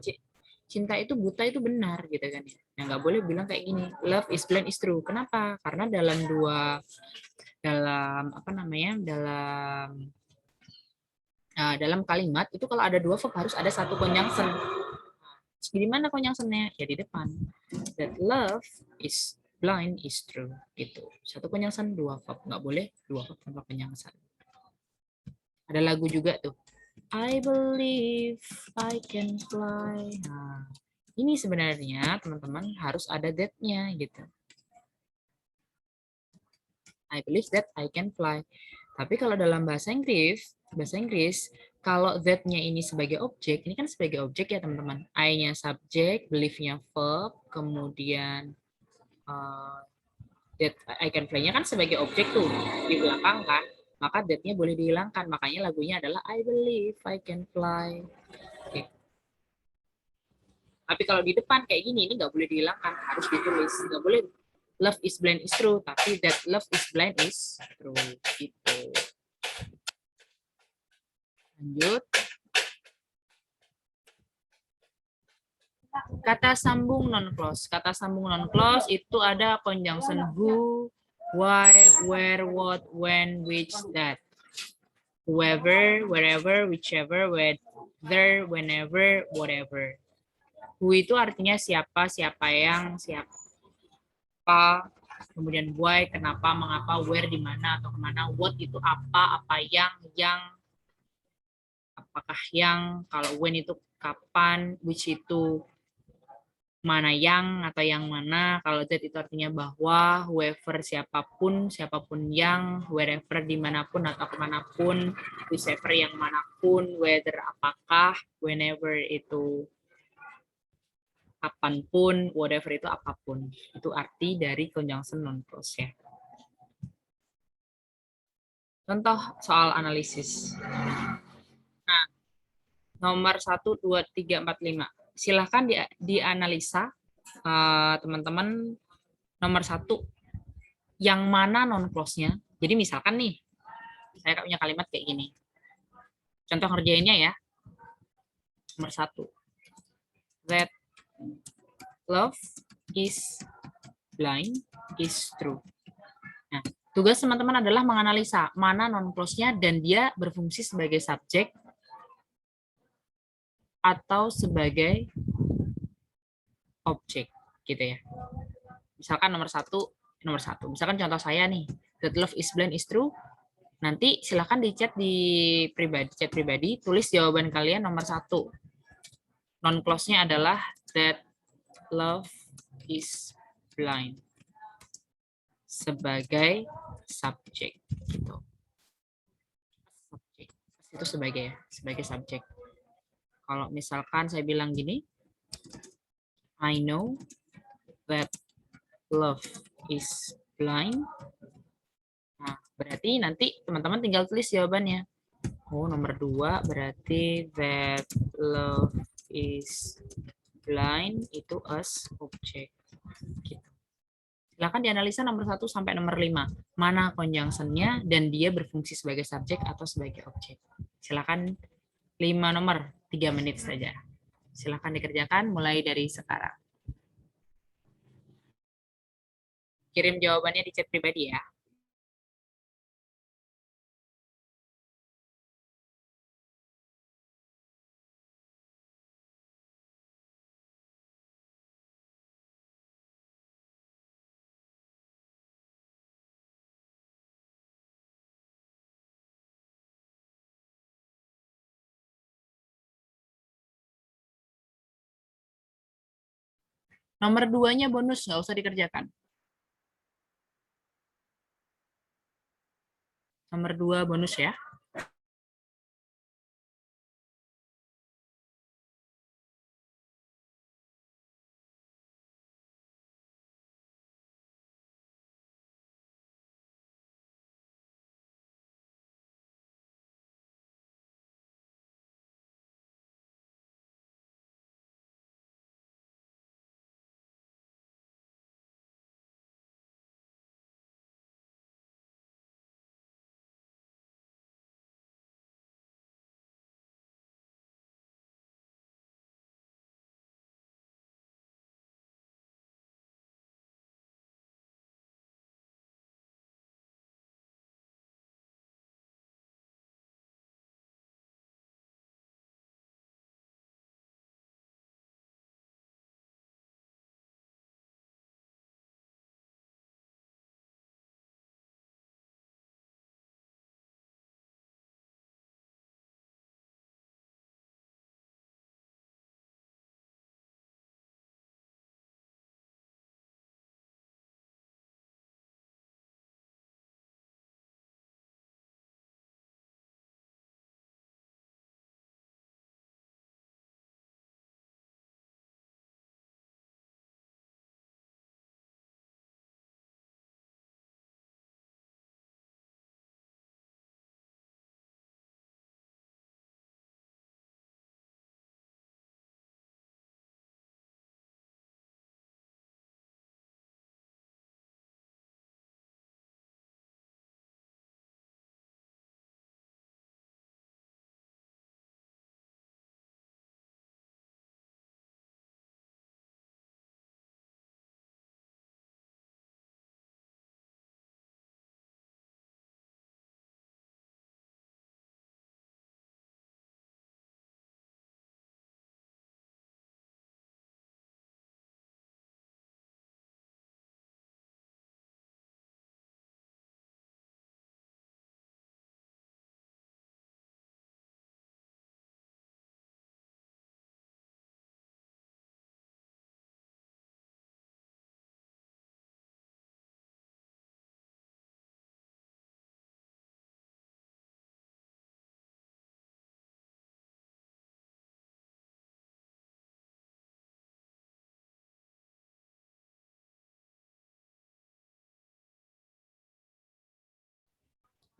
[SPEAKER 1] cinta itu buta itu benar gitu kan ya. Nah, nggak boleh bilang kayak gini. Love is blind is true. Kenapa? Karena dalam dalam kalimat itu kalau ada dua verb harus ada satu conjunction. Di mana conjunction-nya? Ya di depan. That love is blind is true. Gitu. Satu conjunction, dua verb. Nggak boleh dua verb tanpa conjunction. Ada lagu juga tuh. I believe I can fly. Nah, ini sebenarnya teman-teman harus ada that-nya gitu. I believe that I can fly. Tapi kalau dalam bahasa Inggris, kalau that-nya ini sebagai objek, ini kan sebagai objek ya teman-teman. I-nya subjek, believe-nya verb, kemudian that I can fly-nya kan sebagai objek tuh di belakang kan. Maka that-nya boleh dihilangkan. Makanya lagunya adalah I believe I can fly. Okay. Tapi kalau di depan kayak gini, ini nggak boleh dihilangkan. Harus ditulis. Nggak boleh love is blind is true. Tapi that love is blind is true. Gitu. Lanjut. Kata sambung non clause. Kata sambung non clause itu ada conjunction who, why, where, what, when, which, that. Whoever, wherever, whichever, whether, whenever, whatever. Who itu artinya siapa, siapa yang, siapa. Kemudian why, kenapa, mengapa, where, di mana atau kemana. What itu apa yang, apakah yang. Kalau when itu kapan, which itu mana yang atau yang mana. Kalau that itu artinya bahwa, whoever siapapun yang, wherever dimanapun atau kemanapun, whichever yang manapun, whether apakah, whenever itu kapanpun, whatever itu apapun. Itu arti dari conjunction non clause ya. Contoh soal analisis. Nah, nomor 1, 2, 3, 4, 5. Silahkan dianalisa teman-teman nomor 1 yang mana non clause-nya. Jadi misalkan nih saya punya kalimat kayak gini, contoh ngerjainnya ya. Nomor 1, that love is blind is true. Nah, tugas teman-teman adalah menganalisa mana non clause-nya dan dia berfungsi sebagai subjek atau sebagai objek gitu ya. Misalkan nomor satu. Misalkan contoh saya nih, that love is blind is true. Nanti silakan di chat chat pribadi, tulis jawaban kalian nomor 1. Non clause-nya adalah that love is blind sebagai subjek gitu. Subjek itu sebagai subjek. Kalau misalkan saya bilang gini, I know that love is blind. Nah, berarti nanti teman-teman tinggal tulis jawabannya. Oh, nomor 2 berarti that love is blind itu as object. Gitu. Silakan dianalisa nomor 1 sampai nomor 5. Mana conjunction-nya dan dia berfungsi sebagai subjek atau sebagai objek. Silakan 5 nomor, 3 menit saja. Silakan dikerjakan mulai dari sekarang. Kirim jawabannya di chat pribadi ya. Nomor 2-nya bonus, nggak usah dikerjakan. Nomor 2 bonus ya.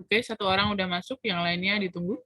[SPEAKER 1] Oke, satu orang udah masuk, yang lainnya ditunggu.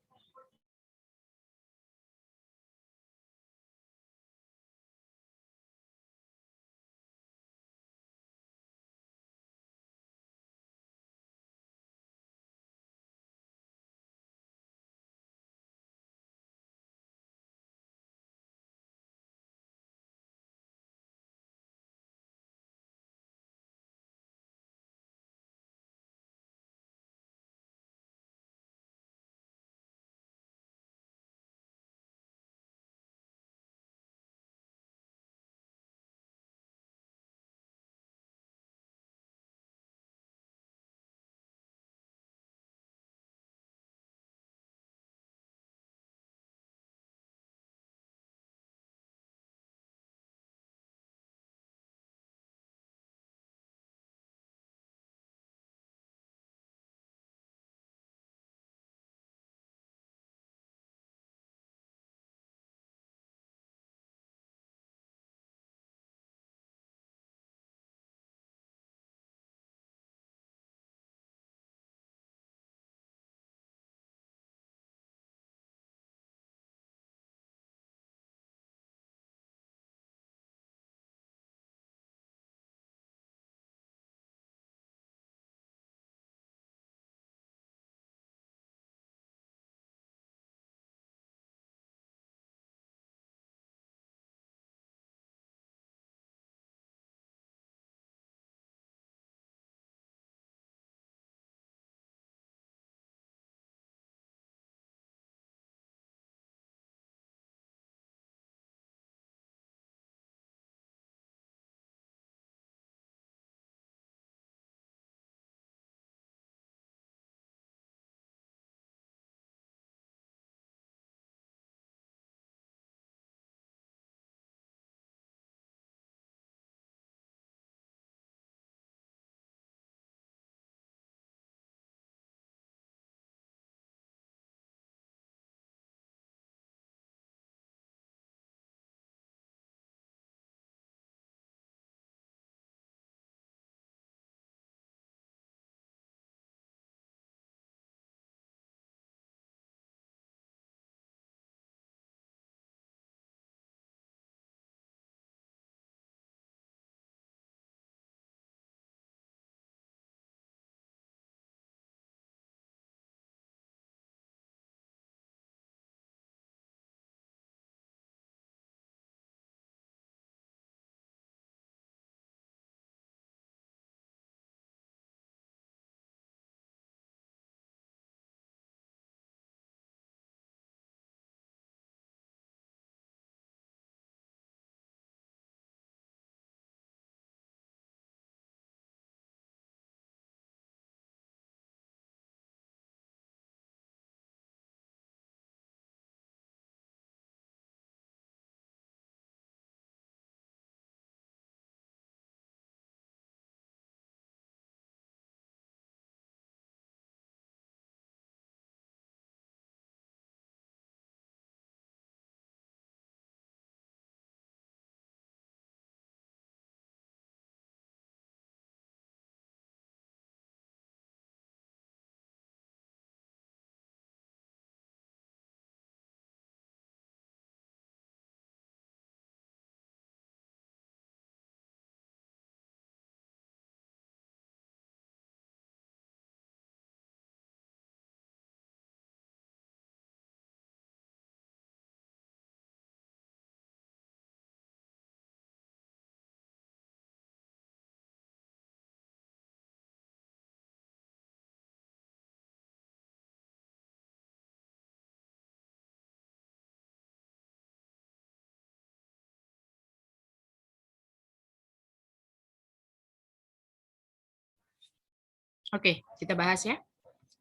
[SPEAKER 1] Oke, kita bahas ya.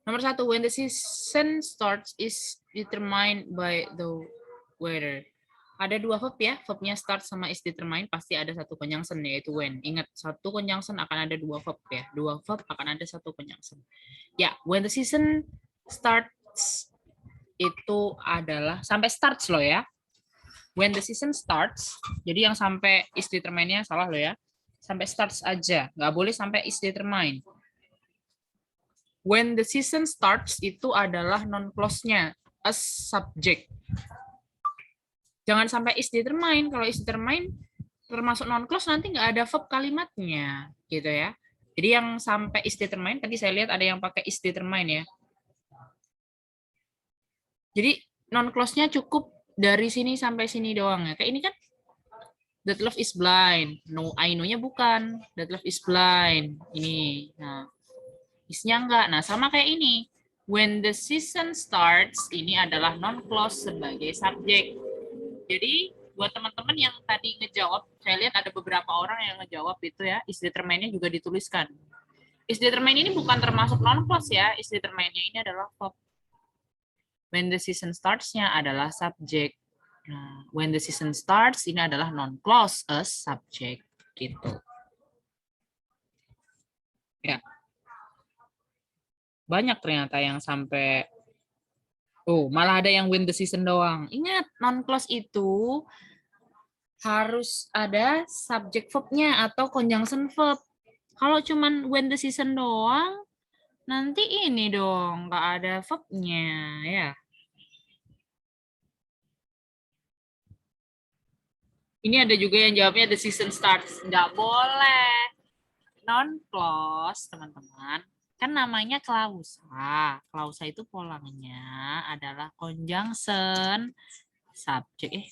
[SPEAKER 1] Nomor 1, when the season starts is determined by the weather. Ada 2 verb ya, verbnya start sama is determined, pasti ada satu conjunction yaitu when. Ingat, satu conjunction akan ada 2 verb ya, 2 verb akan ada satu conjunction. Ya, when the season starts itu adalah sampai starts loh ya. When the season starts, jadi yang sampai is determined-nya salah loh ya. Sampai starts aja, nggak boleh sampai is determined. When the season starts itu adalah non-clause-nya, as subject. Jangan sampai is determined. Kalau is determined termasuk non-clause nanti nggak ada verb kalimatnya, gitu ya. Jadi yang sampai is determined, tadi saya lihat ada yang pakai is determined ya. Jadi non-clause-nya cukup dari sini sampai sini doang ya. Kayak ini kan, that love is blind. No, I know-nya bukan. That love is blind. Ini. Nah, is-nya enggak. Nah, sama kayak ini. When the season starts, ini adalah non-clause sebagai subjek. Jadi, buat teman-teman yang tadi ngejawab, saya lihat ada beberapa orang yang ngejawab itu ya, is determined-nya juga dituliskan. Is determined ini bukan termasuk non-clause ya, is determined-nya ini adalah verb. When the season starts-nya adalah subjek. Nah, when the season starts, ini adalah non-clause as subject. Gitu. Ya. Banyak ternyata yang sampai malah ada yang when the season doang. Ingat, non-clause itu harus ada subject verb-nya atau conjunction verb. Kalau cuman when the season doang, nanti ini dong, nggak ada verb-nya, ya. Ini ada juga yang jawabnya the season starts. Nggak boleh. Non-clause, teman-teman. Kan namanya klausa. Klausa itu polanya adalah conjunction subjek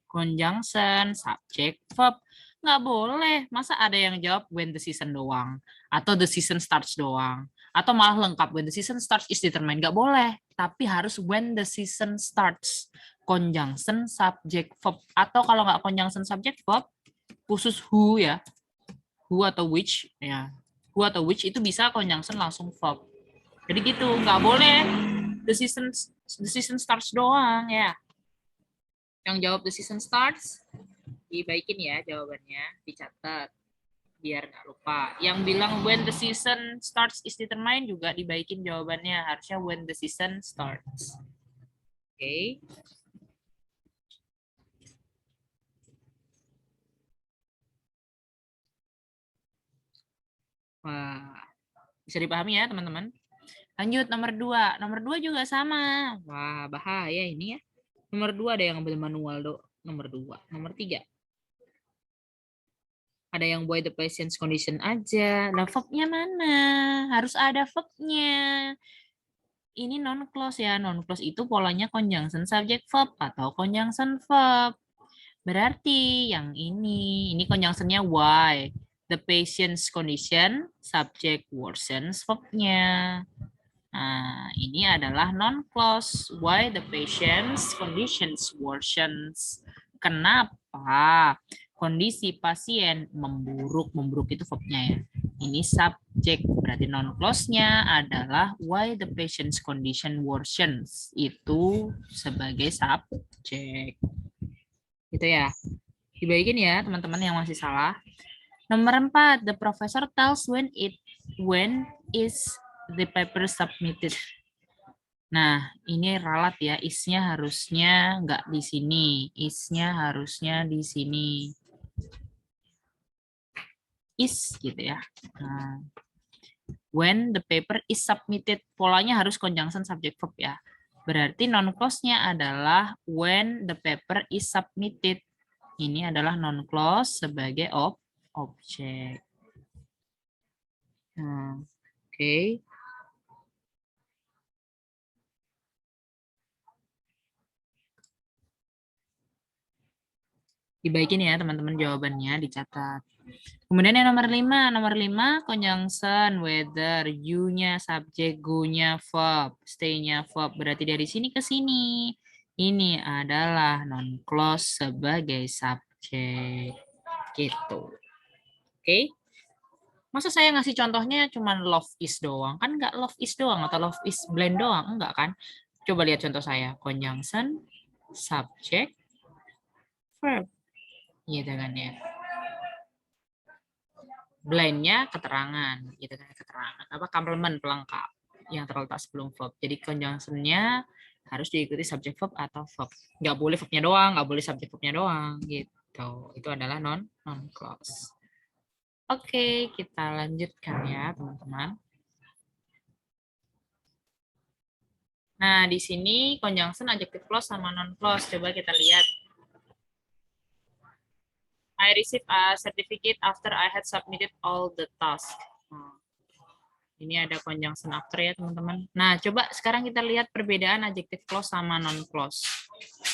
[SPEAKER 1] conjunction subject verb. Nggak boleh. Masa ada yang jawab when the season doang atau the season starts doang atau malah lengkap when the season starts is determined. Nggak boleh. Tapi harus when the season starts conjunction subject verb, atau kalau nggak conjunction subject verb khusus who ya, who atau which ya, who atau which itu bisa conjunction langsung verb. Jadi gitu, nggak boleh the season starts doang ya. Yang jawab the season starts dibaikin ya jawabannya, dicatat biar nggak lupa. Yang bilang when the season starts is determined juga dibaikin jawabannya, harusnya when the season starts. Oke. Wah, bisa dipahami ya teman-teman. Lanjut nomor 2. Nomor 2 juga sama. Wah, bahaya ini ya. Nomor 2 ada yang manual do. Nomor 2. Nomor 3. Ada yang buat the patient's condition aja. Nah, verb-nya mana? Harus ada verb-nya. Ini non-clause ya. Non-clause itu polanya conjunction subject verb atau conjunction verb. Berarti yang ini conjunction-nya why. The patient's condition, subject worsens verb-nya. Nah, ini adalah non-clause. Why the patient's conditions worsens. Kenapa kondisi pasien memburuk? Memburuk itu verb-nya ya. Ini subjek, berarti non-clause-nya adalah why the patient's condition worsens. Itu sebagai subjek. Gitu ya. Dibaikin ya teman-teman yang masih salah. Nomor 4, the professor tells when is the paper submitted. Nah, ini ralat ya, is-nya harusnya nggak di sini, is-nya harusnya di sini. Is gitu ya. Nah, when the paper is submitted, polanya harus conjunction subject verb ya. Berarti non-clause-nya adalah when the paper is submitted. Ini adalah non-clause sebagai objek. Nah, oke. Dibaikin ya teman-teman jawabannya, dicatat. Kemudian yang nomor 5 conjunction whether, you-nya subjek, go-nya verb, stay-nya verb. Berarti dari sini ke sini. Ini adalah non-clause sebagai subjek. Gitu. Oke. Masa saya ngasih contohnya cuman love is doang? Kan nggak love is doang atau love is blind doang, enggak kan? Coba lihat contoh saya, conjunction, subject, verb. Gitu kan ya. Blindnya keterangan, gitu kan, keterangan. Apa complement pelengkap yang terletak sebelum verb. Jadi conjunction-nya harus diikuti subject verb atau verb. Nggak boleh verbnya doang, nggak boleh subject verbnya doang, gitu. Itu adalah non clause. Oke, kita lanjutkan ya, teman-teman. Nah, di sini conjunction, adjective clause sama non clause. Coba kita lihat. I received a certificate after I had submitted all the tasks. Ini ada conjunction after ya, teman-teman. Nah, coba sekarang kita lihat perbedaan adjective clause sama non clause.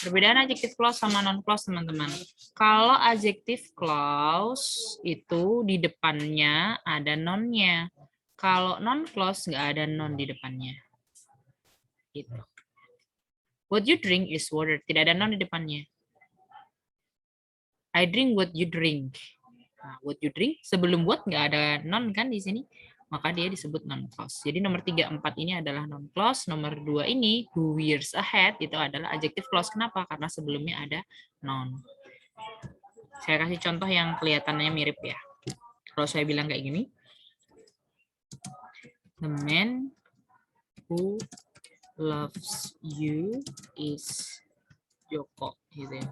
[SPEAKER 1] Perbedaan adjective clause sama non clause, teman-teman. Kalau adjective clause itu di depannya ada non-nya. Kalau non clause nggak ada non di depannya. Gitu. What you drink is water. Tidak ada non di depannya. I drink what you drink. Nah, what you drink sebelum what nggak ada non kan di sini, maka dia disebut non clause. Jadi nomor 3, 4 ini adalah non clause. Nomor 2 ini who wears a hat itu adalah adjective clause. Kenapa? Karena sebelumnya ada non. Saya kasih contoh yang kelihatannya mirip ya. Kalau saya bilang kayak gini, the man who loves you is Joko, gitu ya.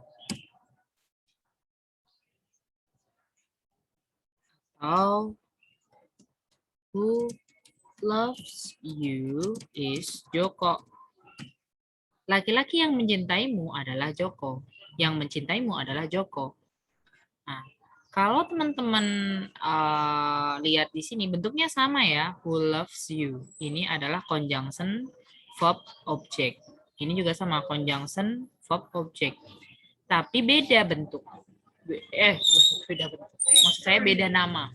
[SPEAKER 1] Atau who loves you is Joko. Laki-laki yang mencintaimu adalah Joko. Yang mencintaimu adalah Joko. Nah, kalau teman-teman lihat di sini bentuknya sama ya, who loves you. Ini adalah conjunction verb object. Ini juga sama conjunction verb object. Tapi beda bentuk. Beda bentuk. Maksud saya beda nama.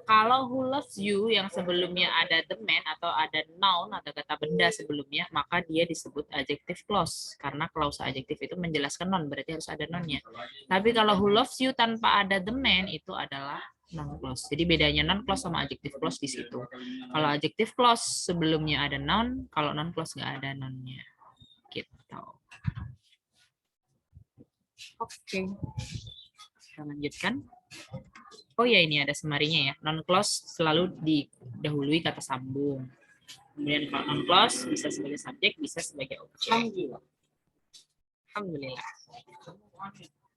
[SPEAKER 1] Kalau who loves you yang sebelumnya ada the man atau ada noun atau kata benda sebelumnya, maka dia disebut adjective clause. Karena clause adjective itu menjelaskan noun, berarti harus ada noun-nya. Tapi kalau who loves you tanpa ada the man, itu adalah non clause. Jadi bedanya non clause sama adjective clause di situ. Kalau adjective clause sebelumnya ada noun, kalau non clause nggak ada noun-nya. Gitu. Oke. Kita lanjutkan. Oh ya, ini ada semarinya ya. Non clause selalu didahului kata sambung. Kemudian kalau non clause bisa sebagai subjek, bisa sebagai objek. Alhamdulillah.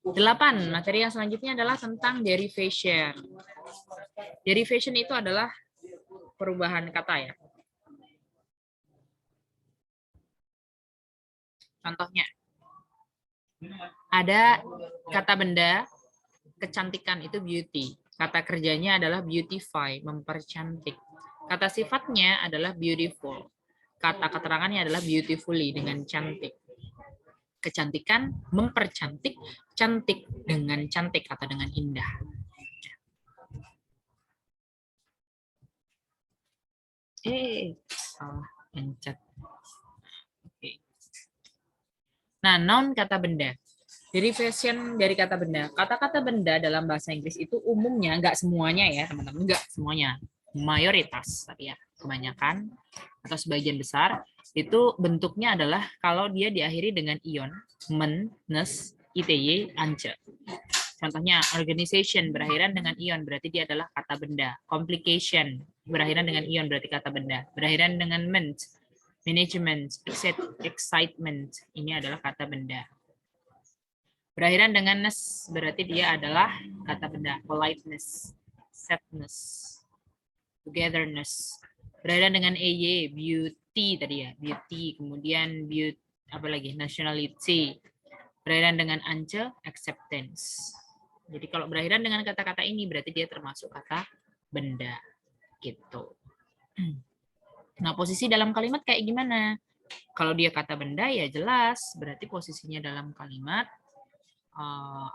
[SPEAKER 1] 8. Materi yang selanjutnya adalah tentang derivation. Derivation itu adalah perubahan kata ya. Contohnya, ada kata benda kecantikan itu beauty. Kata kerjanya adalah beautify, mempercantik. Kata sifatnya adalah beautiful. Kata keterangannya adalah beautifully, dengan cantik. Kecantikan, mempercantik, cantik dengan cantik atau dengan indah. Salah pencet. Oke. Nah, noun kata benda. Derivation dari kata benda. Kata-kata benda dalam bahasa Inggris itu umumnya, nggak semuanya ya teman-teman, nggak semuanya. Mayoritas, tapi ya kebanyakan atau sebagian besar, itu bentuknya adalah kalau dia diakhiri dengan ion, men, nes, ity, ance. Contohnya, organization berakhiran dengan ion, berarti dia adalah kata benda. Complication berakhiran dengan ion, berarti kata benda. Berakhiran dengan ment, management, excitement, ini adalah kata benda. Berakhiran dengan ness, berarti dia adalah kata benda. Politeness, sadness, togetherness. Berakhiran dengan ey, beauty tadi ya, beauty. Kemudian beauty, apa lagi? Nationality. Berakhiran dengan ance, acceptance. Jadi kalau berakhiran dengan kata-kata ini berarti dia termasuk kata benda. Gitu. Nah, posisi dalam kalimat kayak gimana? Kalau dia kata benda ya jelas, berarti posisinya dalam kalimat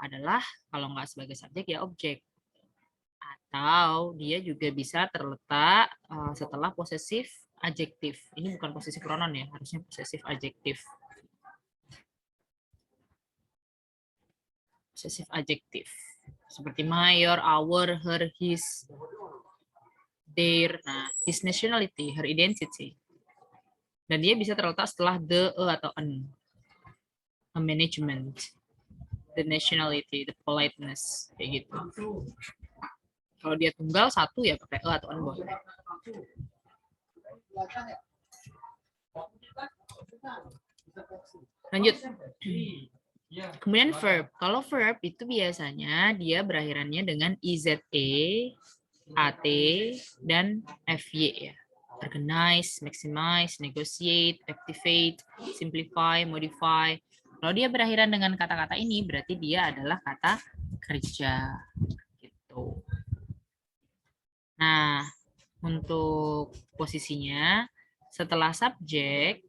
[SPEAKER 1] adalah kalau nggak sebagai subjek ya objek. Atau dia juga bisa terletak setelah posesif adjektif. Ini bukan posesif pronoun ya, harusnya posesif adjektif. Posesif adjektif. Seperti my, your, our, her, his. nah, his nationality, her identity. Dan dia bisa terletak setelah the, atau an. A management, the nationality, the politeness, kayak gitu. Kalau dia tunggal satu ya pakai atau an boleh. Lanjut. Kemudian verb. Kalau verb itu biasanya dia berakhirannya dengan IZE, AT, dan FY ya. Organize, maximize, negotiate, activate, simplify, modify. Kalau dia berakhiran dengan kata-kata ini, berarti dia adalah kata kerja. Gitu. Nah, untuk posisinya, setelah subjek,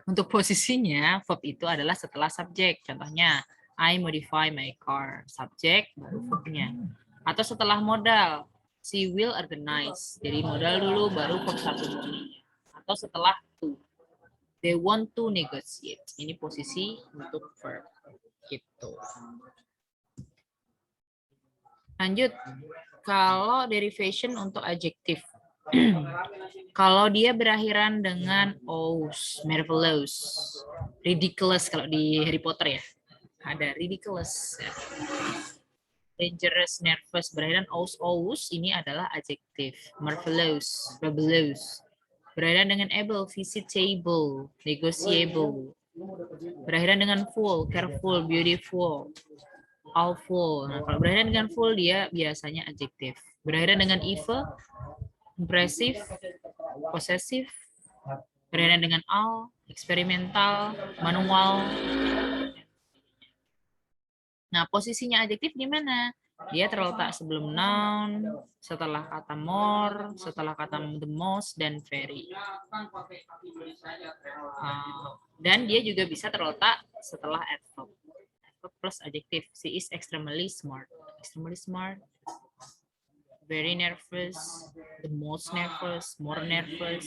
[SPEAKER 1] untuk posisinya, verb itu adalah setelah subjek. Contohnya, I modify my car. Subjek, baru verbnya. Atau setelah modal, she will organize. Jadi modal dulu, baru verb satu bodinya. Atau setelah to, they want to negotiate. Ini posisi untuk verb. Gitu. Lanjut, kalau derivation untuk adjektif. Kalau dia berakhiran dengan ous, marvelous, ridiculous kalau di Harry Potter ya. Ada ridiculous. Dangerous, nervous, berakhiran ous, ini adalah adjektif. Marvelous, fabulous. Berakhiran dengan able, visitable, negotiable. Berakhiran dengan full, careful, beautiful, awful. Nah, kalau berakhiran dengan full dia biasanya adjektif. Berakhiran dengan evil, impressive, possessive, berakhiran dengan al, eksperimental, manual. Nah, posisinya adjektif di mana? Dia terletak sebelum noun, setelah kata more, setelah kata the most, dan very. Dan dia juga bisa terletak setelah adverb. Adverb plus adjektif. She is extremely smart. Extremely smart. Very nervous, the most nervous, more nervous.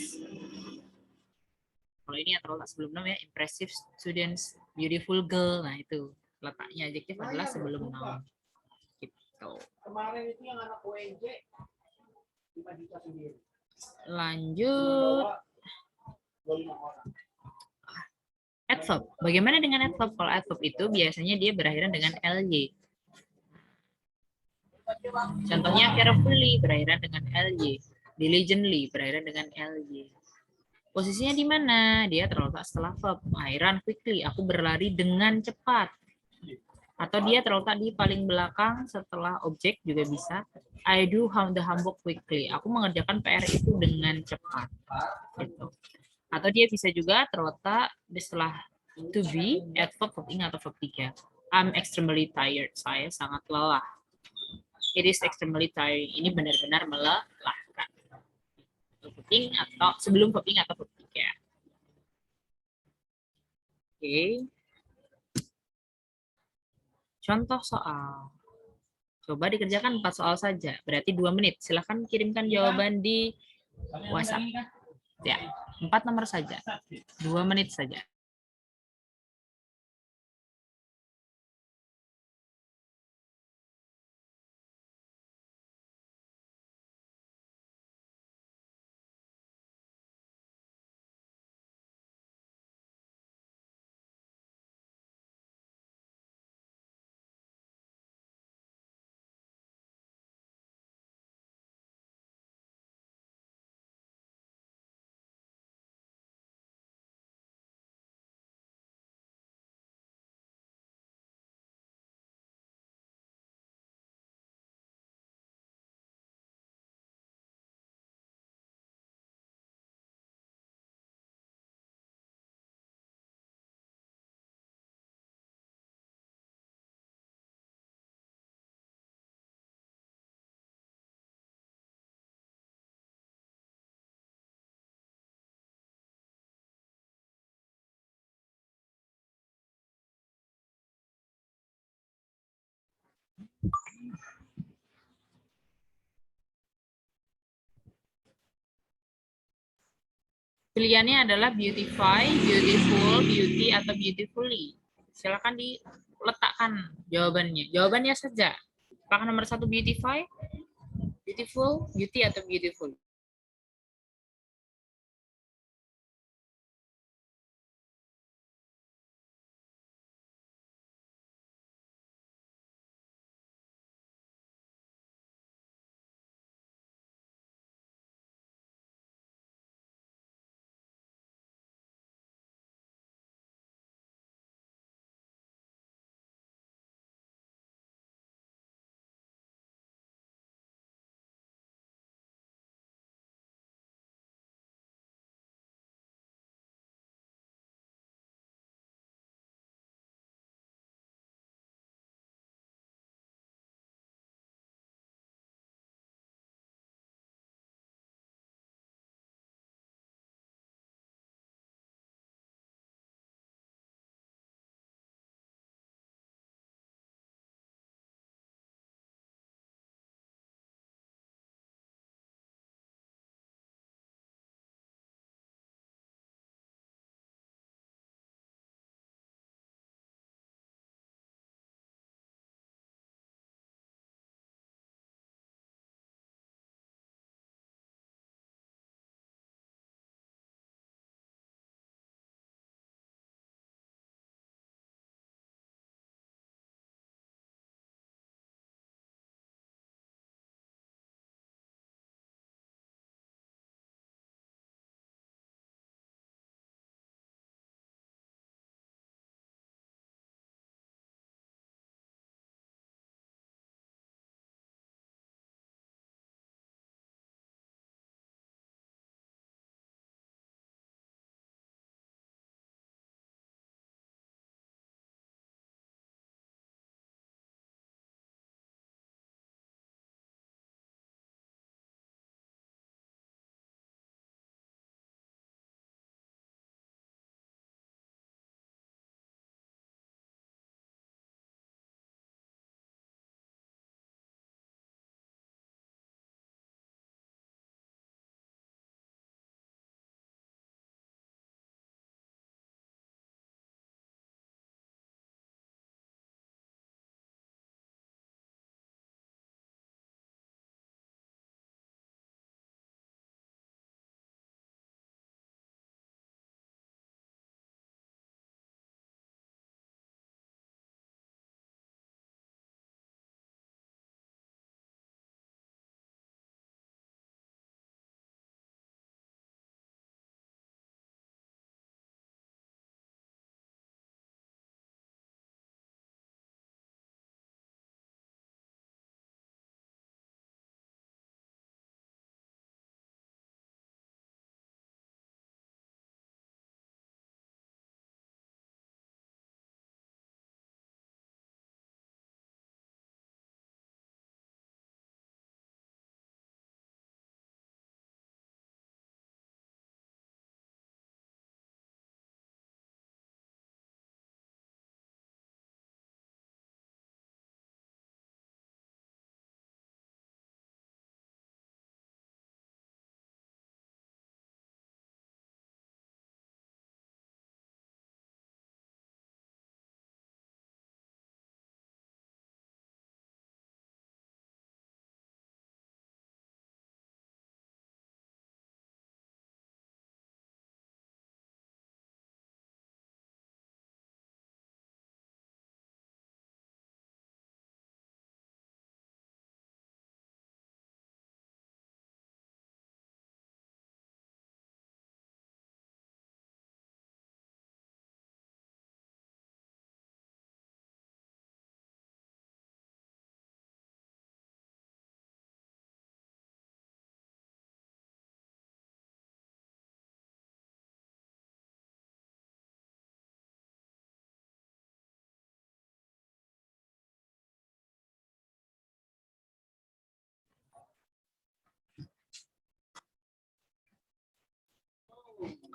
[SPEAKER 1] Kalau ini yang terletak sebelum noun ya, impressive students, beautiful girl. Nah itu letaknya adjektif adalah sebelum noun. Gitu. Lanjut. Adverb. Bagaimana dengan adverb? Kalau adverb itu biasanya dia berakhiran dengan ly. Contohnya carefully berakhiran dengan ly, diligently berakhiran dengan ly. Posisinya di mana? Dia terletak setelah verb. I run quickly, aku berlari dengan cepat. Atau dia terletak di paling belakang setelah objek juga bisa. I do the homework quickly, aku mengerjakan PR itu dengan cepat. Gitu. Atau dia bisa juga terletak di setelah to be, adverb, verb ing atau verb 3. I'm extremely tired, saya sangat lelah. It is extremely tiring. Ini benar-benar melelahkan. Verb ing atau sebelum verb ing atau verb 3. Oke. Contoh soal. Coba dikerjakan 4 soal saja. Berarti 2 menit. Silahkan kirimkan jawaban di WhatsApp. Ya, 4 nomor saja. 2 menit saja. Pilihannya adalah beautify, beautiful, beauty, atau beautifully. Silakan diletakkan jawabannya. Jawabannya saja. Apakah nomor 1 beautify? Beautiful, beauty atau beautiful?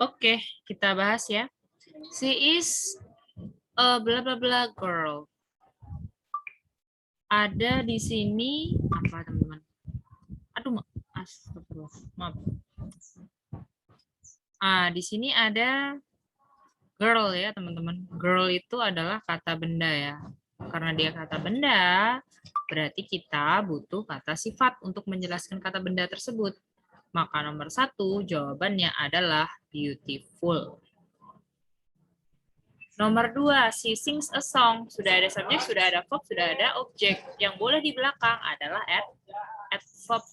[SPEAKER 1] Oke, kita bahas ya. She is a bla bla bla girl. Ada di sini apa teman-teman? Aduh, astagfirullah. Maaf. Di sini ada girl ya teman-teman. Girl itu adalah kata benda ya. Karena dia kata benda, berarti kita butuh kata sifat untuk menjelaskan kata benda tersebut. Maka nomor 1 jawabannya adalah beautiful. Nomor 2, she sings a song. Sudah ada subjek, sudah ada verb, sudah ada objek. Yang boleh di belakang adalah adverb.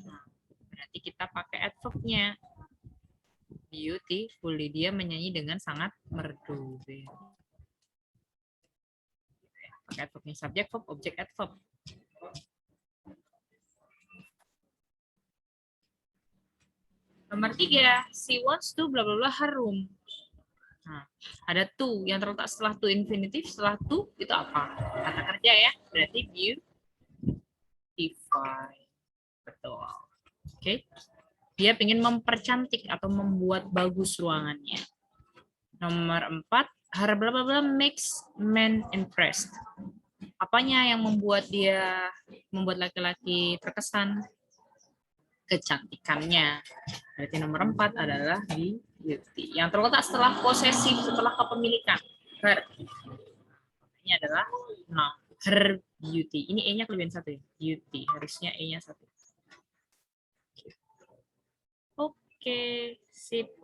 [SPEAKER 1] Nah, berarti kita pakai adverb-nya. Beautiful, dia menyanyi dengan sangat merdu. Pakai adverb-nya, subjek, verb, objek, adverb. Nomor 3, she wants to bla bla bla her room. Nah, ada to yang terletak setelah to infinitif, setelah to itu apa? Kata kerja ya, berarti beautify. Betul. Oke. Dia ingin mempercantik atau membuat bagus ruangannya. Nomor 4, her bla bla bla makes men impressed. Apanya yang membuat laki-laki terkesan? Kecantikannya. Berarti nomor 4 adalah beauty. Yang terletak setelah posesif, setelah kepemilikan. Her. Ini adalah noun. Her beauty. Ini E-nya kelebihan 1 ya. Beauty. Harusnya E-nya 1. Oke. Sip.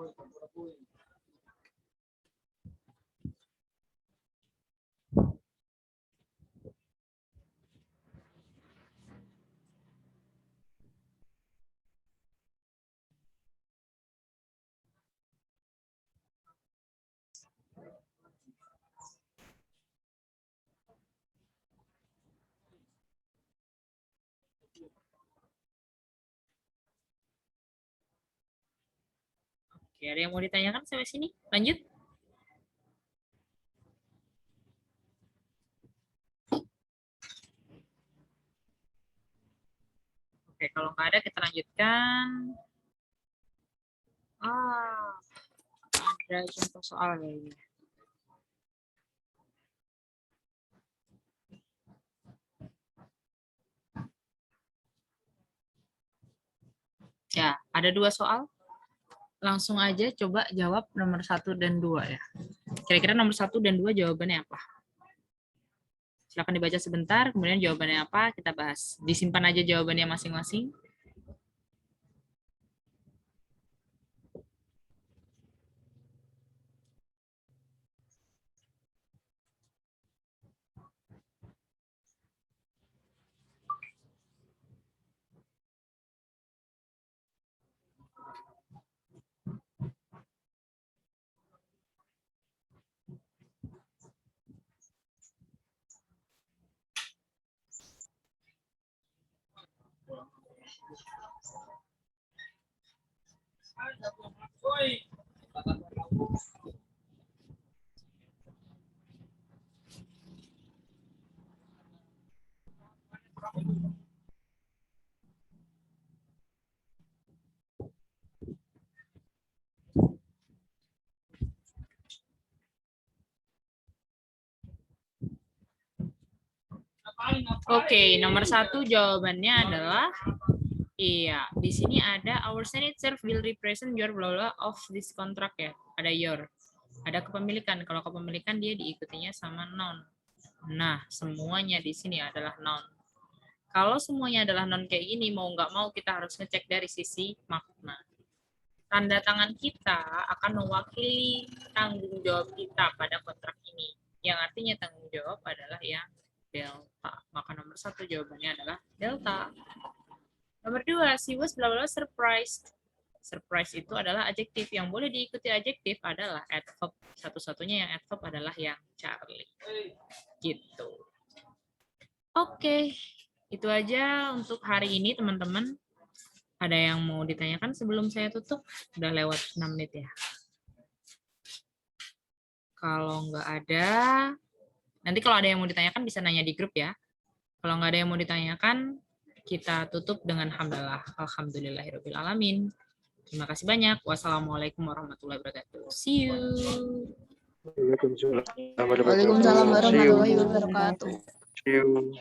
[SPEAKER 1] Oke, ada yang mau ditanyakan sampai sini? Lanjut. Oke, kalau nggak ada kita lanjutkan. Ada contoh soal kayaknya. Ya, ada 2 soal. Langsung aja coba jawab nomor 1 dan 2 ya. Kira-kira nomor 1 dan 2 jawabannya apa? Silakan dibaca sebentar, kemudian jawabannya apa kita bahas. Disimpan aja jawabannya masing-masing. Oke, nomor 1 jawabannya adalah iya. Di sini ada our Senate itself will represent your blah blah of this contract ya. Ada your. Ada kepemilikan. Kalau kepemilikan dia diikutinya sama noun. Nah, semuanya di sini adalah noun. Kalau semuanya adalah noun kayak gini, mau nggak mau kita harus ngecek dari sisi makna. Tanda tangan kita akan mewakili tanggung jawab kita pada kontrak ini. Yang artinya tanggung jawab adalah yang delta. Maka nomor 1 jawabannya adalah delta. Nomor 2, she was bla bla surprised. Surprise itu adalah adjektif. Yang boleh diikuti adjektif adalah adverb. Satu-satunya yang adverb adalah yang Charlie. Gitu. Oke. Itu aja untuk hari ini, teman-teman. Ada yang mau ditanyakan sebelum saya tutup? Udah lewat 6 menit ya. Kalau nggak ada, nanti kalau ada yang mau ditanyakan bisa nanya di grup ya. Kalau nggak ada yang mau ditanyakan, kita tutup dengan hamdalah. Alhamdulillahirabbil alamin. Terima kasih banyak. Wassalamualaikum warahmatullahi wabarakatuh. See you.
[SPEAKER 2] Waalaikumsalam warahmatullahi wabarakatuh.
[SPEAKER 3] See you.